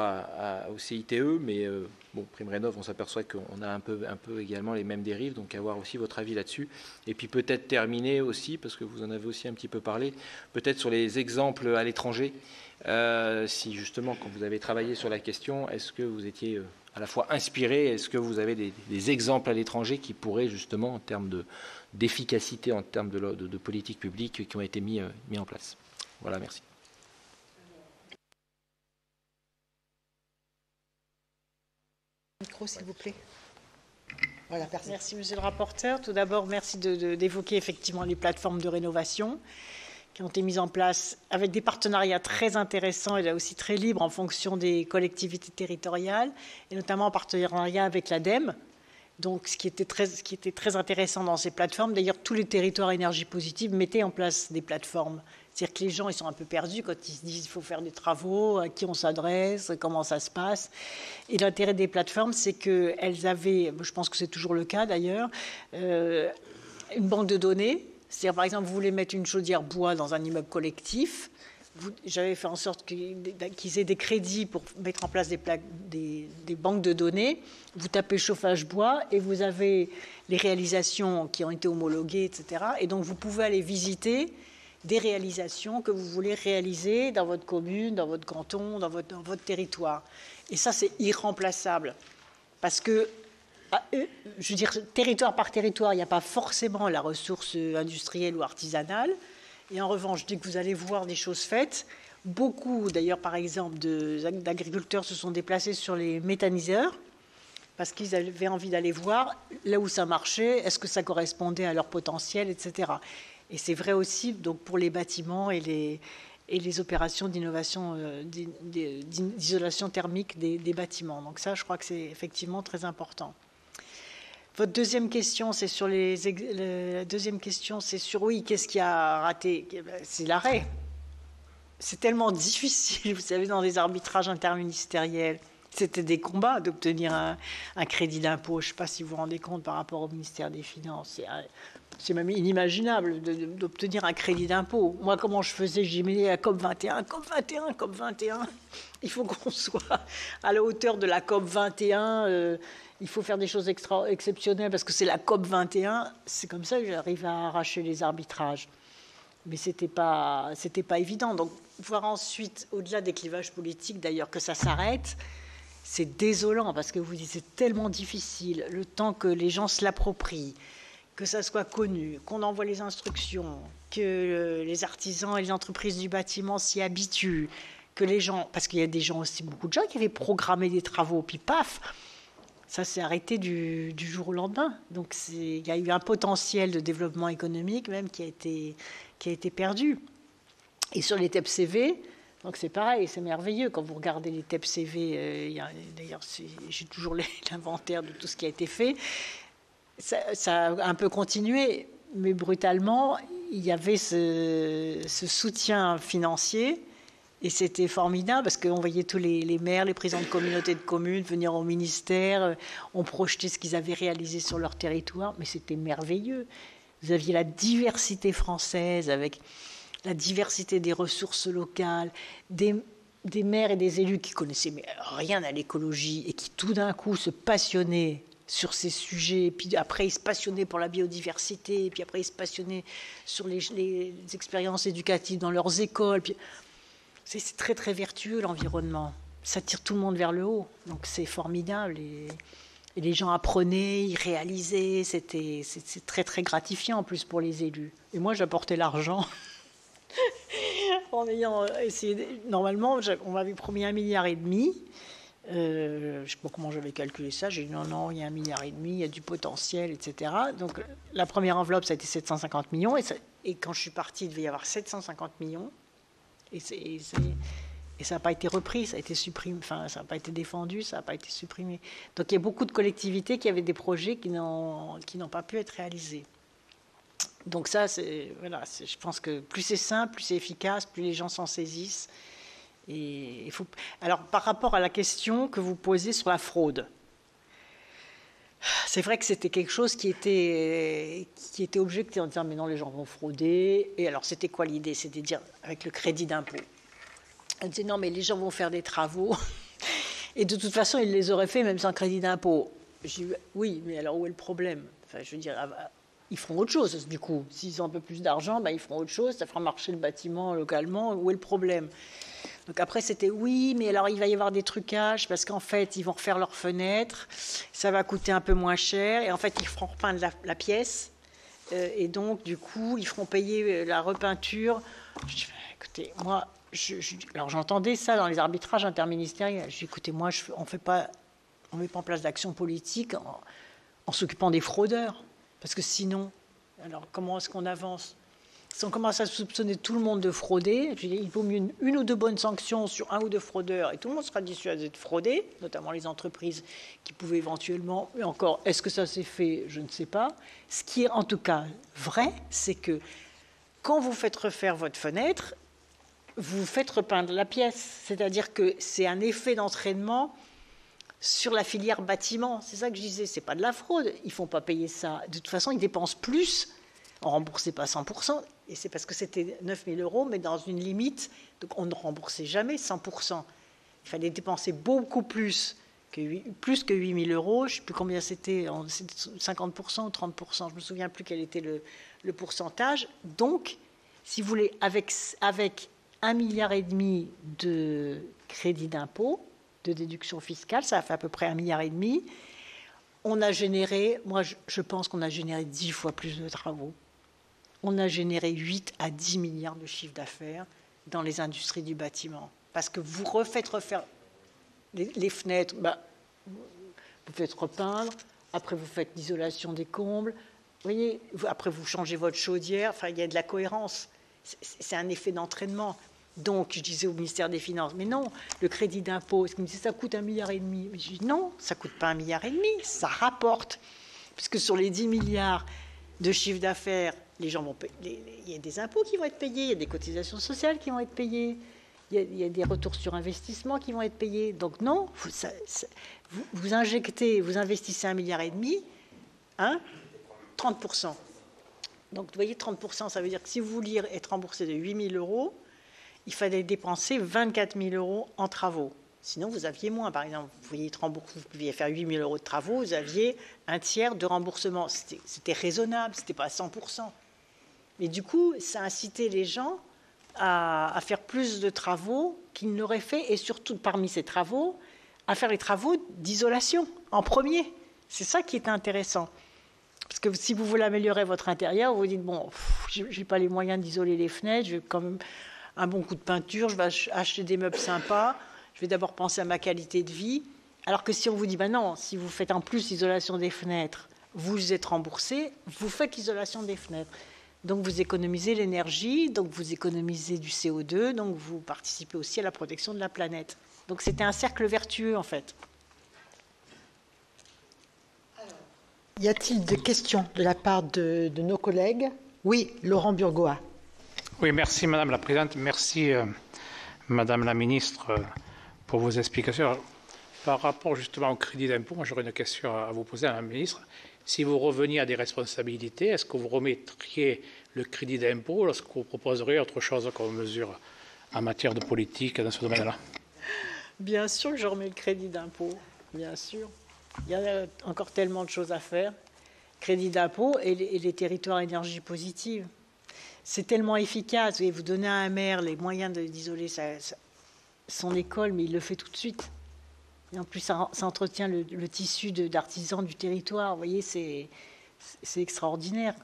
au CITE, mais bon, Prime Rénov, on s'aperçoit qu'on a un peu également les mêmes dérives, donc avoir aussi votre avis là-dessus. Et puis peut-être terminer aussi, parce que vous en avez aussi un petit peu parlé, peut-être sur les exemples à l'étranger, si justement quand vous avez travaillé sur la question, est-ce que vous étiez à la fois inspiré, est-ce que vous avez des exemples à l'étranger qui pourraient justement en termes d'efficacité, en termes de politique publique qui ont été mis en place. Voilà, merci. Micro, s'il vous plaît. Voilà, merci, monsieur le rapporteur. Tout d'abord, merci d'évoquer effectivement les plateformes de rénovation qui ont été mises en place avec des partenariats très intéressants et là aussi très libres en fonction des collectivités territoriales, et notamment en partenariat avec l'ADEME. Donc, ce qui était très intéressant dans ces plateformes, d'ailleurs, tous les territoires énergie positive mettaient en place des plateformes. C'est-à-dire que les gens, ils sont un peu perdus quand ils se disent qu'il faut faire des travaux, à qui on s'adresse, comment ça se passe. Et l'intérêt des plateformes, c'est qu'elles avaient, je pense que c'est toujours le cas d'ailleurs, une banque de données. C'est-à-dire, par exemple, vous voulez mettre une chaudière bois dans un immeuble collectif. J'avais fait en sorte qu'ils aient des crédits pour mettre en place des banques de données. Vous tapez chauffage bois et vous avez les réalisations qui ont été homologuées, etc. Et donc, vous pouvez aller visiter des réalisations que vous voulez réaliser dans votre commune, dans votre canton, dans votre territoire. Et ça, c'est irremplaçable. Parce que, je veux dire, territoire par territoire, il n'y a pas forcément la ressource industrielle ou artisanale. Et en revanche, dès que vous allez voir des choses faites, beaucoup, d'ailleurs, par exemple, d'agriculteurs se sont déplacés sur les méthaniseurs parce qu'ils avaient envie d'aller voir là où ça marchait, est-ce que ça correspondait à leur potentiel, etc. Et c'est vrai aussi donc, pour les bâtiments et les opérations d'innovation, d'isolation thermique des bâtiments. Donc ça, je crois que c'est effectivement très important. Votre deuxième question, c'est sur oui, qu'est-ce qui a raté? C'est l'arrêt. C'est tellement difficile, vous savez, dans les arbitrages interministériels. C'était des combats d'obtenir un crédit d'impôt. Je ne sais pas si vous vous rendez compte par rapport au ministère des Finances. C'est même inimaginable d'obtenir un crédit d'impôt. Moi, comment je faisais? J'ai mis la COP 21, COP 21, COP 21. Il faut qu'on soit à la hauteur de la COP 21. Il faut faire des choses exceptionnelles parce que c'est la COP 21. C'est comme ça que j'arrive à arracher les arbitrages. Mais c'était pas évident. Donc, voir ensuite, au-delà des clivages politiques, d'ailleurs, que ça s'arrête, c'est désolant parce que vous dites c'est tellement difficile. Le temps que les gens se l'approprient, que ça soit connu, qu'on envoie les instructions, que les artisans et les entreprises du bâtiment s'y habituent, que les gens, parce qu'il y a des gens aussi, beaucoup de gens qui avaient programmé des travaux, puis paf, ça s'est arrêté du jour au lendemain. Donc il y a eu un potentiel de développement économique même qui a été perdu. Et sur les TEPCV, donc c'est pareil, c'est merveilleux quand vous regardez les TEPCV. D'ailleurs, j'ai toujours l'inventaire de tout ce qui a été fait. Ça a un peu continué, mais brutalement, il y avait ce soutien financier. Et c'était formidable parce qu'on voyait tous les maires, les présidents de communautés de communes venir au ministère, on projetait ce qu'ils avaient réalisé sur leur territoire, mais c'était merveilleux. Vous aviez la diversité française avec la diversité des ressources locales, des maires et des élus qui connaissaient rien à l'écologie et qui tout d'un coup se passionnaient sur ces sujets, puis après ils se passionnaient pour la biodiversité, puis après ils se passionnaient sur les expériences éducatives dans leurs écoles. Puis c'est très très vertueux l'environnement, ça tire tout le monde vers le haut, donc c'est formidable et les gens apprenaient, ils réalisaient, c'est très très gratifiant en plus pour les élus. Et moi j'apportais l'argent en ayant essayé. Normalement on m'avait promis 1,5 milliard. Je ne sais pas comment j'avais calculé ça, j'ai dit non, il y a 1,5 milliard, il y a du potentiel, etc. Donc la première enveloppe ça a été 750 millions et quand je suis partie il devait y avoir 750 millions. Et ça n'a pas été repris, ça a été supprimé, enfin ça n'a pas été défendu, ça n'a pas été supprimé. Donc il y a beaucoup de collectivités qui avaient des projets qui n'ont pas pu être réalisés. Donc ça, je pense que plus c'est simple, plus c'est efficace, plus les gens s'en saisissent. Et alors par rapport à la question que vous posez sur la fraude, c'est vrai que c'était quelque chose qui était objecté en disant mais non, les gens vont frauder. Et alors c'était quoi l'idée? C'était de dire avec le crédit d'impôt. On disait non mais les gens vont faire des travaux et de toute façon ils les auraient fait même sans crédit d'impôt. J'ai dit oui mais alors où est le problème? Enfin je veux dire ils feront autre chose du coup. S'ils ont un peu plus d'argent, ils feront autre chose, ça fera marcher le bâtiment localement. Où est le problème? Donc après, c'était oui, mais alors il va y avoir des trucages parce qu'en fait, ils vont refaire leurs fenêtres, ça va coûter un peu moins cher, et en fait, ils feront repeindre la pièce, et donc, du coup, ils feront payer la repeinture. Je dis, écoutez, moi, alors j'entendais ça dans les arbitrages interministériels. Je dis, écoutez, moi, on ne met pas en place d'action politique en s'occupant des fraudeurs, parce que sinon, alors comment est-ce qu'on avance? Si on commence à soupçonner tout le monde de frauder, il vaut mieux une ou deux bonnes sanctions sur un ou deux fraudeurs et tout le monde sera dissuadé de frauder, notamment les entreprises qui pouvaient éventuellement. Mais encore, est-ce que ça s'est fait? Je ne sais pas. Ce qui est en tout cas vrai, c'est que quand vous faites refaire votre fenêtre, vous faites repeindre la pièce. C'est-à-dire que c'est un effet d'entraînement sur la filière bâtiment. C'est ça que je disais, c'est pas de la fraude. Ils ne font pas payer ça. De toute façon, ils dépensent plus. On ne remboursait pas 100%, et c'est parce que c'était 9 000 €, mais dans une limite, donc on ne remboursait jamais 100%. Il fallait dépenser beaucoup plus que 8 000 €, je ne sais plus combien c'était 50% ou 30%, je ne me souviens plus quel était le pourcentage. Donc, si vous voulez, avec 1,5 milliard de crédit d'impôt, de déduction fiscale, ça a fait à peu près 1,5 milliard. On a généré, moi je pense qu'on a généré 10 fois plus de travaux. On a généré 8 à 10 milliards de chiffre d'affaires dans les industries du bâtiment. Parce que vous faites refaire les fenêtres, vous faites repeindre, après vous faites l'isolation des combles, vous voyez, après vous changez votre chaudière, enfin il y a de la cohérence. C'est un effet d'entraînement. Donc je disais au ministère des Finances, mais non, le crédit d'impôt, parce qu'il me disait ça coûte 1,5 milliard. Mais je dis non, ça ne coûte pas 1,5 milliard, ça rapporte. Puisque sur les 10 milliards de chiffre d'affaires, les gens vont payer, il y a des impôts qui vont être payés, il y a des cotisations sociales qui vont être payées, il y a des retours sur investissement qui vont être payés. Donc non, vous injectez, vous investissez 1,5 milliard, 30%. Donc vous voyez, 30%, ça veut dire que si vous vouliez être remboursé de 8 000 €, il fallait dépenser 24 000 € en travaux. Sinon, vous aviez moins. Par exemple, vous pouviez faire 8 000 € de travaux, vous aviez un tiers de remboursement. C'était raisonnable, ce n'était pas à 100%. Mais du coup, ça incitait les gens à faire plus de travaux qu'ils n'auraient fait, et surtout, parmi ces travaux, à faire les travaux d'isolation en premier. C'est ça qui est intéressant. Parce que si vous voulez améliorer votre intérieur, vous vous dites, bon, je n'ai pas les moyens d'isoler les fenêtres, je vais quand même un bon coup de peinture, je vais acheter des meubles sympas, je vais d'abord penser à ma qualité de vie. Alors que si on vous dit, ben non, si vous faites en plus l'isolation des fenêtres, vous êtes remboursé, vous faites l'isolation des fenêtres. Donc vous économisez l'énergie, donc vous économisez du CO2, donc vous participez aussi à la protection de la planète. Donc c'était un cercle vertueux en fait. Y a-t-il des questions de la part de nos collègues? Oui, Laurent Burgoa. Oui, merci Madame la Présidente. Merci Madame la Ministre pour vos explications. Par rapport justement au crédit d'impôt, moi j'aurais une question à vous poser à la Ministre. Si vous reveniez à des responsabilités, est-ce que vous remettriez le crédit d'impôt lorsque vous proposeriez autre chose comme mesure en matière de politique dans ce domaine-là? Bien sûr que je remets le crédit d'impôt, bien sûr. Il y a encore tellement de choses à faire. Crédit d'impôt et les territoires à énergie positive. C'est tellement efficace. Vous donnez à un maire les moyens d'isoler son école, mais il le fait tout de suite. Et en plus, ça entretient le tissu d'artisans du territoire. Vous voyez, c'est extraordinaire.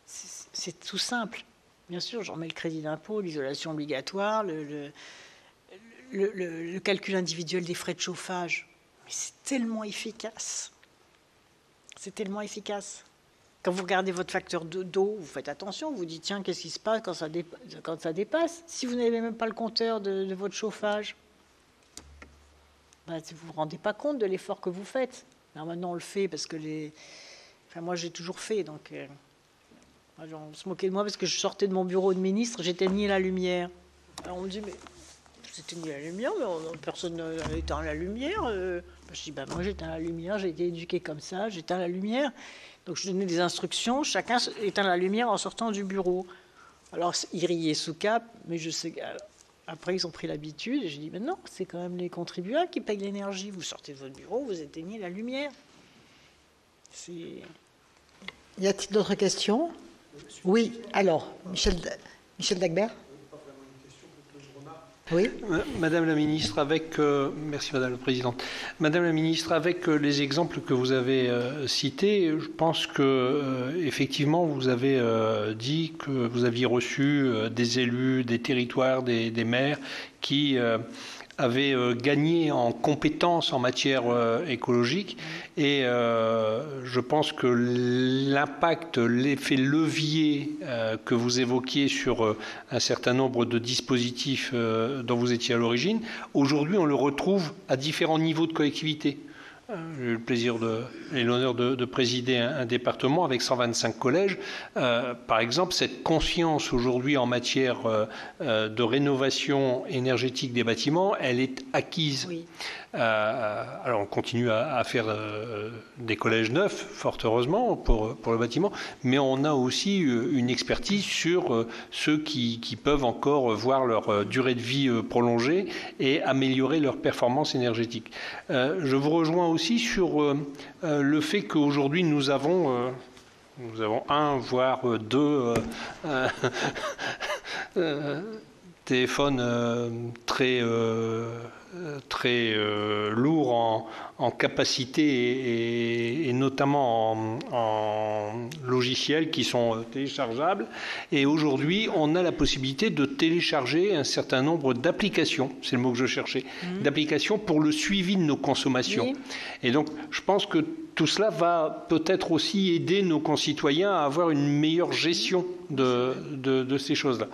C'est tout simple. Bien sûr, j'en mets le crédit d'impôt, l'isolation obligatoire, le calcul individuel des frais de chauffage. Mais c'est tellement efficace. C'est tellement efficace. Quand vous regardez votre facteur d'eau, vous faites attention. Vous dites, tiens, qu'est-ce qui se passe quand ça dépasse? Si vous n'avez même pas le compteur de votre chauffage, ben, vous ne vous rendez pas compte de l'effort que vous faites. Alors maintenant, on le fait parce que moi, j'ai toujours fait. Donc, on se moquait de moi parce que je sortais de mon bureau de ministre, j'éteignais la lumière. Alors on me dit, mais vous éteignez la lumière, mais personne n'a éteint la lumière. Je dis, ben, moi, j'éteins la lumière, j'ai été éduquée comme ça, j'éteins la lumière. Donc, je donnais des instructions, chacun éteint la lumière en sortant du bureau. Alors, ils riaient sous cap, mais je sais... Après, ils ont pris l'habitude et j'ai dit, mais non, c'est quand même les contribuables qui payent l'énergie. Vous sortez de votre bureau, vous éteignez la lumière. Y a-t-il d'autres questions? Oui, alors, Michel Dagbert. Oui. Madame la ministre, merci Madame la Présidente. Madame la ministre, avec les exemples que vous avez cités, je pense que effectivement vous avez dit que vous aviez reçu des élus, des territoires, des maires qui avaient gagné en compétences en matière écologique et je pense que l'impact, l'effet levier que vous évoquiez sur un certain nombre de dispositifs dont vous étiez à l'origine, aujourd'hui on le retrouve à différents niveaux de collectivité. J'ai eu le plaisir et l'honneur de présider un département avec 125 collèges. Par exemple, cette conscience aujourd'hui en matière de rénovation énergétique des bâtiments, elle est acquise. Oui. Alors on continue à faire des collèges neufs, fort heureusement, pour le bâtiment, mais on a aussi une expertise sur ceux qui peuvent encore voir leur durée de vie prolongée et améliorer leur performance énergétique. Je vous rejoins aussi sur le fait qu'aujourd'hui nous avons un, voire deux téléphones très lourds en capacité et notamment en logiciels qui sont téléchargeables. Et aujourd'hui, on a la possibilité de télécharger un certain nombre d'applications, c'est le mot que je cherchais, d'applications pour le suivi de nos consommations. Oui. Et donc, je pense que tout cela va peut-être aussi aider nos concitoyens à avoir une meilleure gestion de ces choses-là.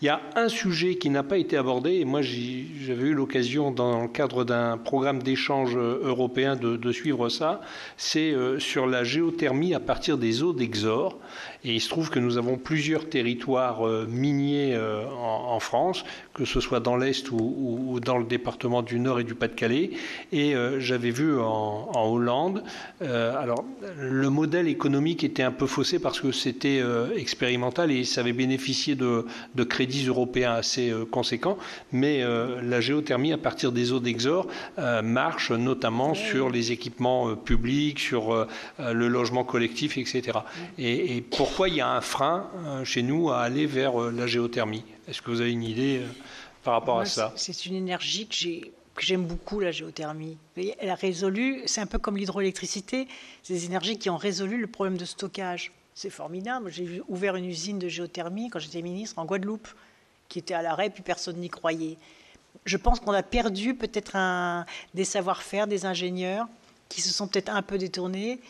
Il y a un sujet qui n'a pas été abordé, et moi j'avais eu l'occasion dans le cadre d'un programme d'échange européen de suivre ça, c'est sur la géothermie à partir des eaux d'Exor. Et il se trouve que nous avons plusieurs territoires miniers en France, que ce soit dans l'Est ou dans le département du Nord et du Pas-de-Calais. Et j'avais vu en Hollande, alors le modèle économique était un peu faussé parce que c'était expérimental et ça avait bénéficié de crédits européens assez conséquents. Mais la géothermie à partir des eaux d'Exor marche notamment sur les équipements publics, sur le logement collectif, etc. Et pourquoi il y a un frein chez nous à aller vers la géothermie? Est-ce que vous avez une idée par rapport à ça? C'est une énergie que j'aime beaucoup, la géothermie. Elle a résolu, c'est un peu comme l'hydroélectricité, c'est des énergies qui ont résolu le problème de stockage. C'est formidable. J'ai ouvert une usine de géothermie quand j'étais ministre en Guadeloupe. qui était à l'arrêt, puis personne n'y croyait. Je pense qu'on a perdu peut-être des savoir-faire, des ingénieurs qui se sont peut-être un peu détournés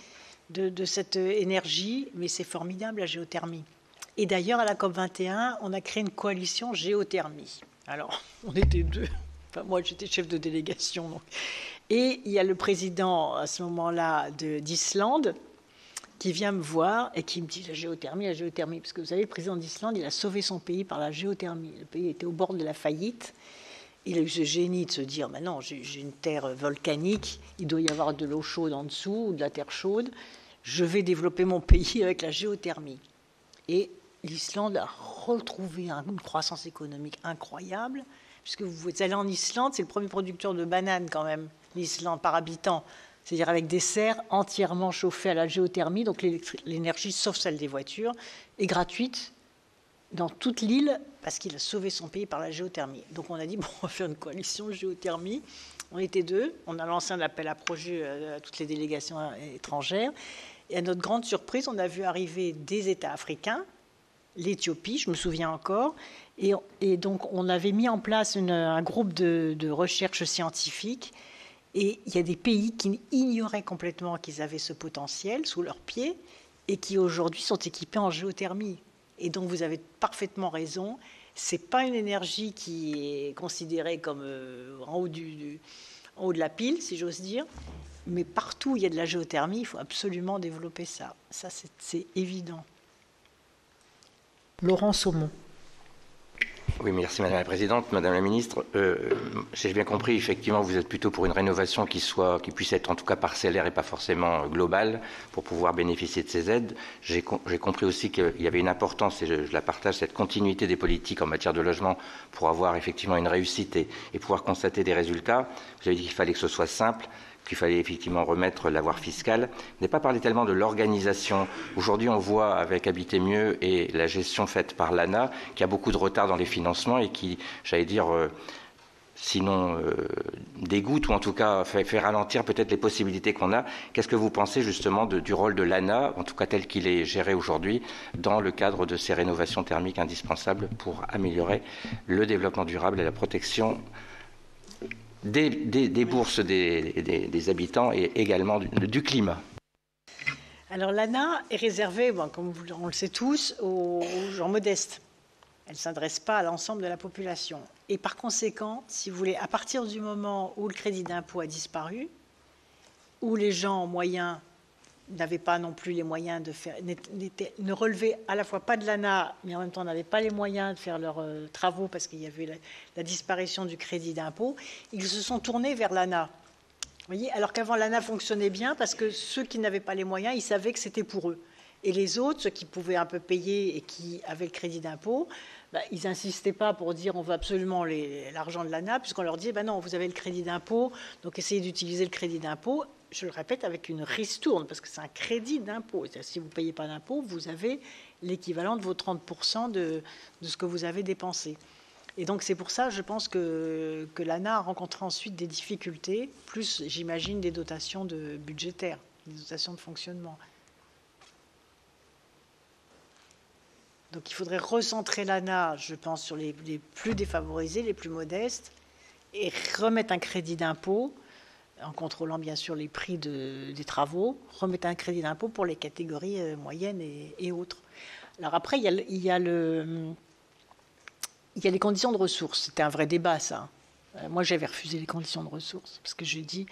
de cette énergie, mais c'est formidable la géothermie. Et d'ailleurs, à la COP21, on a créé une coalition géothermie. Alors, on était 2. Enfin, moi, j'étais chef de délégation. Donc. Et il y a le président, à ce moment-là, d'Islande, qui vient me voir et qui me dit la géothermie. Parce que vous savez, le président d'Islande, il a sauvé son pays par la géothermie. Le pays était au bord de la faillite. Il a eu ce génie de se dire, non, j'ai une terre volcanique, il doit y avoir de l'eau chaude en dessous, ou de la terre chaude. Je vais développer mon pays avec la géothermie. Et l'Islande a retrouvé une croissance économique incroyable, puisque vous allez en Islande, c'est le premier producteur de bananes quand même, l'Islande par habitant. C'est-à-dire avec des serres entièrement chauffées à la géothermie, donc l'énergie, sauf celle des voitures, est gratuite dans toute l'île, parce qu'il a sauvé son pays par la géothermie. Donc on a dit, bon, on va faire une coalition géothermie. On était 2, on a lancé un appel à projet à toutes les délégations étrangères. Et à notre grande surprise, on a vu arriver des États africains, l'Éthiopie, je me souviens encore, et donc on avait mis en place un groupe de recherche scientifique. Et il y a des pays qui ignoraient complètement qu'ils avaient ce potentiel sous leurs pieds et qui aujourd'hui sont équipés en géothermie. Et donc vous avez parfaitement raison, ce n'est pas une énergie qui est considérée comme en haut de la pile, si j'ose dire, mais partout où il y a de la géothermie, il faut absolument développer ça. Ça, c'est évident. Laurent Saumon. Oui, merci Madame la Présidente. Madame la Ministre, si j'ai bien compris, effectivement, vous êtes plutôt pour une rénovation qui puisse être en tout cas parcellaire et pas forcément globale pour pouvoir bénéficier de ces aides. J'ai compris aussi qu'il y avait une importance, et je la partage, cette continuité des politiques en matière de logement pour avoir effectivement une réussite et pouvoir constater des résultats. Vous avez dit qu'il fallait que ce soit simple, qu'il fallait effectivement remettre l'avoir fiscal. Je n'ai pas parlé tellement de l'organisation. Aujourd'hui, on voit avec Habiter Mieux et la gestion faite par l'ANA qu'il y a beaucoup de retard dans les financements et qui, j'allais dire, sinon dégoûte ou en tout cas fait ralentir peut-être les possibilités qu'on a. Qu'est-ce que vous pensez justement du rôle de l'ANA, en tout cas tel qu'il est géré aujourd'hui, dans le cadre de ces rénovations thermiques indispensables pour améliorer le développement durable et la protection des bourses des habitants et également du climat? Alors l'ANA est réservée, comme on le sait tous, aux gens modestes. Elle ne s'adresse pas à l'ensemble de la population. Et par conséquent, si vous voulez, à partir du moment où le crédit d'impôt a disparu, où les gens moyens n'avaient pas non plus les moyens de faire, ne relevaient à la fois pas de l'ANA, mais en même temps n'avaient pas les moyens de faire leurs travaux parce qu'il y avait la disparition du crédit d'impôt, ils se sont tournés vers l'ANA. Vous voyez, alors qu'avant l'ANA fonctionnait bien parce que ceux qui n'avaient pas les moyens, ils savaient que c'était pour eux. Et les autres, ceux qui pouvaient un peu payer et qui avaient le crédit d'impôt, ils n'insistaient pas pour dire on veut absolument l'argent de l'ANA, puisqu'on leur disait non, vous avez le crédit d'impôt, donc essayez d'utiliser le crédit d'impôt. Je le répète, avec une ristourne, parce que c'est un crédit d'impôt. Si vous ne payez pas d'impôt, vous avez l'équivalent de vos 30% de ce que vous avez dépensé. Et donc c'est pour ça, je pense que l'ANA a rencontré ensuite des difficultés, plus j'imagine des dotations budgétaires, des dotations de fonctionnement. Donc il faudrait recentrer l'ANA, je pense, sur les plus défavorisés, les plus modestes, et remettre un crédit d'impôt, en contrôlant bien sûr les prix des travaux, remettre un crédit d'impôt pour les catégories moyennes et autres. Alors après, il y a les conditions de ressources. C'était un vrai débat, ça. Moi, j'avais refusé les conditions de ressources, parce que j'ai dit,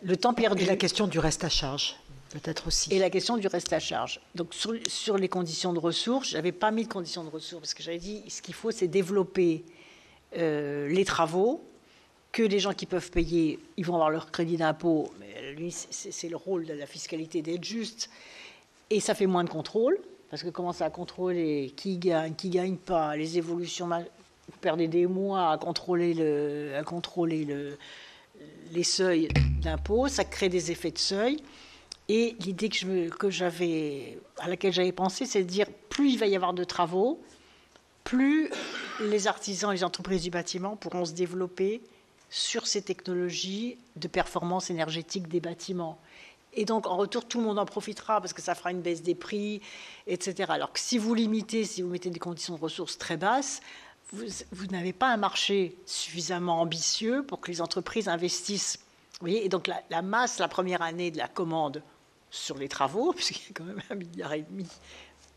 le temps perdu... Et la question du reste à charge, peut-être aussi. Et la question du reste à charge. Donc, sur les conditions de ressources, je n'avais pas mis de conditions de ressources, parce que j'avais dit, ce qu'il faut, c'est développer les travaux, que les gens qui peuvent payer, ils vont avoir leur crédit d'impôt, mais lui, c'est le rôle de la fiscalité d'être juste, et ça fait moins de contrôle, parce que commencer à contrôler qui gagne pas, les évolutions, vous perdez des mois à contrôler les seuils d'impôt, ça crée des effets de seuil, et l'idée à laquelle j'avais pensé, c'est de dire, plus il va y avoir de travaux, plus les artisans et les entreprises du bâtiment pourront se développer sur ces technologies de performance énergétique des bâtiments. Et donc, en retour, tout le monde en profitera parce que ça fera une baisse des prix, etc. Alors que si vous limitez, si vous mettez des conditions de ressources très basses, vous n'avez pas un marché suffisamment ambitieux pour que les entreprises investissent. Vous voyez, et donc la masse, la première année de la commande sur les travaux, puisqu'il y a quand même 1,5 milliard,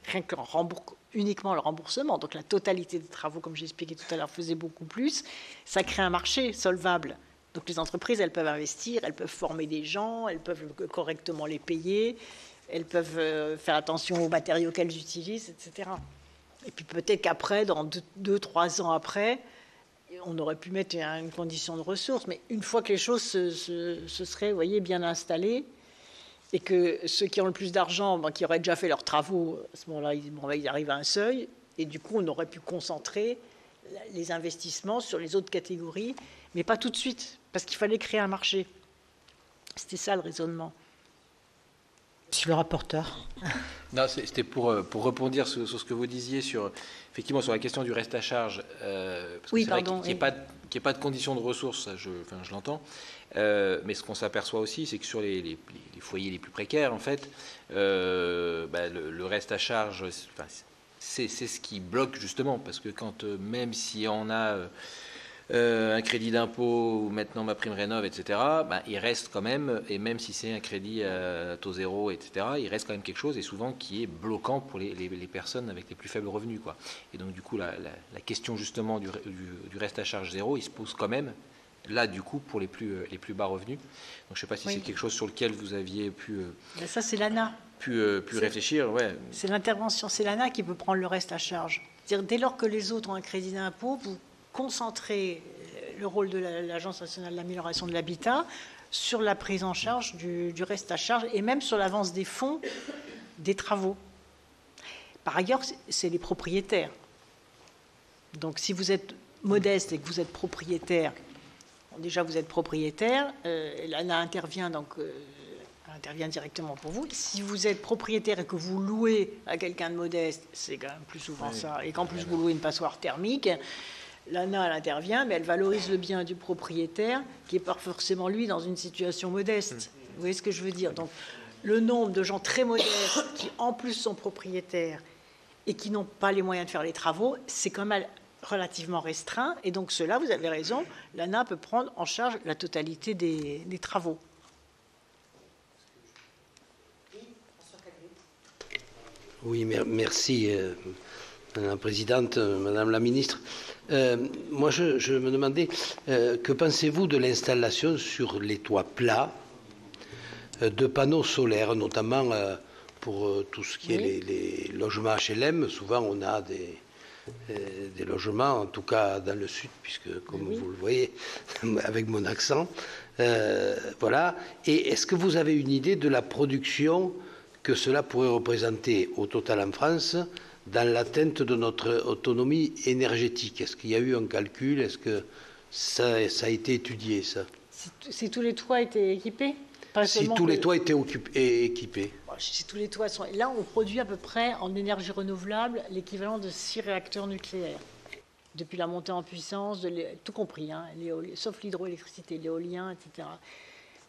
rien que uniquement le remboursement, donc la totalité des travaux, comme j'ai expliqué tout à l'heure, faisait beaucoup plus, ça crée un marché solvable. Donc les entreprises, elles peuvent investir, elles peuvent former des gens, elles peuvent correctement les payer, elles peuvent faire attention aux matériaux qu'elles utilisent, etc. Et puis peut-être qu'après, dans 2-3 ans après, on aurait pu mettre une condition de ressources, mais une fois que les choses se seraient, vous voyez, bien installées, et que ceux qui ont le plus d'argent, qui auraient déjà fait leurs travaux, à ce moment-là, ils arrivent à un seuil, et du coup, on aurait pu concentrer les investissements sur les autres catégories, mais pas tout de suite, parce qu'il fallait créer un marché. C'était ça le raisonnement. Monsieur le rapporteur. Non, c'était pour rebondir sur ce que vous disiez effectivement sur la question du reste à charge. Parce que oui, c'est pardon. Vrai qu'il n'y ait pas de condition de ressources, ça, je l'entends. Mais ce qu'on s'aperçoit aussi, c'est que sur les foyers les plus précaires, en fait, le reste à charge, c'est ce qui bloque justement, parce que même si on a un crédit d'impôt ou maintenant ma prime rénov, etc., il reste quand même, et même si c'est un crédit à taux zéro, etc., il reste quand même quelque chose, et souvent qui est bloquant pour les personnes avec les plus faibles revenus, quoi. Et donc du coup, la question justement du reste à charge zéro, il se pose quand même, là du coup, pour les plus bas revenus. Donc je ne sais pas si c'est quelque chose sur lequel vous aviez pu... ça, c'est l'ANA. Pu réfléchir, ouais. C'est l'intervention, c'est l'ANA qui peut prendre le reste à charge. C'est-à-dire, dès lors que les autres ont un crédit d'impôt, vous concentrez le rôle de l'Agence nationale de l'amélioration de l'habitat sur la prise en charge du reste à charge et même sur l'avance des fonds des travaux. Par ailleurs, c'est les propriétaires. Donc si vous êtes modeste et que vous êtes propriétaire, déjà vous êtes propriétaire, l'ANA intervient directement pour vous. Si vous êtes propriétaire et que vous louez à quelqu'un de modeste, c'est quand même plus souvent ça, et qu'en plus vous louez une passoire thermique, l'ANA, elle intervient, mais elle valorise le bien du propriétaire, qui n'est pas forcément, lui, dans une situation modeste. Vous voyez ce que je veux dire? Donc, le nombre de gens très modestes qui, en plus, sont propriétaires et qui n'ont pas les moyens de faire les travaux, c'est quand même relativement restreint. Et donc, cela, vous avez raison, l'ANA peut prendre en charge la totalité des travaux. Oui, merci, Madame la Présidente, Madame la Ministre. Moi, je me demandais, que pensez-vous de l'installation sur les toits plats de panneaux solaires, notamment pour tout ce qui est les logements HLM? Souvent, on a des logements, en tout cas dans le sud, puisque, comme vous le voyez, avec mon accent, voilà. Et est-ce que vous avez une idée de la production que cela pourrait représenter au total en France dans l'atteinte de notre autonomie énergétique? Est-ce qu'il y a eu un calcul? Est-ce que ça a été étudié, ça? Si tous les toits étaient équipés? Si tous les toits étaient équipés. Si tous les toits sont... Là, on produit à peu près en énergie renouvelable l'équivalent de 6 réacteurs nucléaires. Depuis la montée en puissance, tout compris, hein, sauf l'hydroélectricité, l'éolien, etc.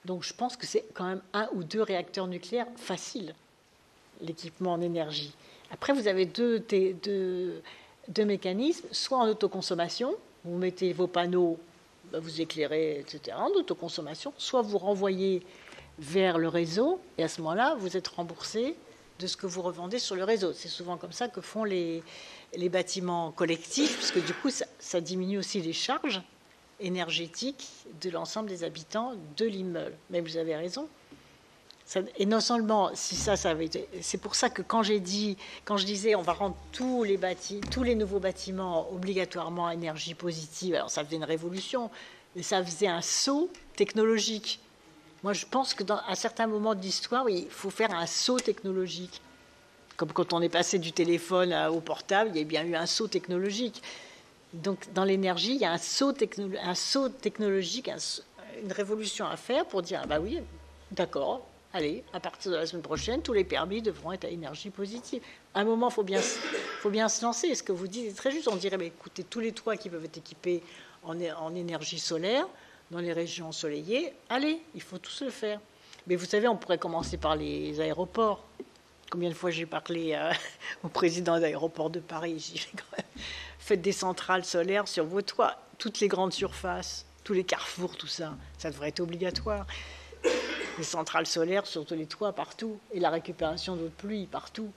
Donc je pense que c'est quand même 1 ou 2 réacteurs nucléaires faciles, l'équipement en énergie. Après, vous avez deux mécanismes, soit en autoconsommation, vous mettez vos panneaux, vous éclairez, etc., en autoconsommation, soit vous renvoyez vers le réseau, et à ce moment-là, vous êtes remboursé de ce que vous revendez sur le réseau. C'est souvent comme ça que font les bâtiments collectifs, puisque du coup, ça diminue aussi les charges énergétiques de l'ensemble des habitants de l'immeuble. Mais vous avez raison. Et non seulement, si ça avait été... C'est pour ça que quand je disais on va rendre tous les nouveaux bâtiments obligatoirement à énergie positive, alors ça faisait une révolution, mais ça faisait un saut technologique. Moi, je pense que à certains moments de l'histoire, il faut faire un saut technologique. Comme quand on est passé du téléphone au portable, il y a bien eu un saut technologique. Donc, dans l'énergie, il y a un saut technologique, une révolution à faire pour dire, ah bah oui, d'accord, allez, à partir de la semaine prochaine, tous les permis devront être à énergie positive. À un moment, il faut bien se lancer. Ce que vous dites est très juste. On dirait, mais écoutez, tous les toits qui peuvent être équipés en énergie solaire, dans les régions ensoleillées, allez, il faut tous le faire. Mais vous savez, on pourrait commencer par les aéroports. Combien de fois j'ai parlé au président d'aéroport de Paris, faites des centrales solaires sur vos toits, toutes les grandes surfaces, tous les carrefours, tout ça, ça devrait être obligatoire. Les centrales solaires sur tous les toits partout, et la récupération d'eau de pluie partout.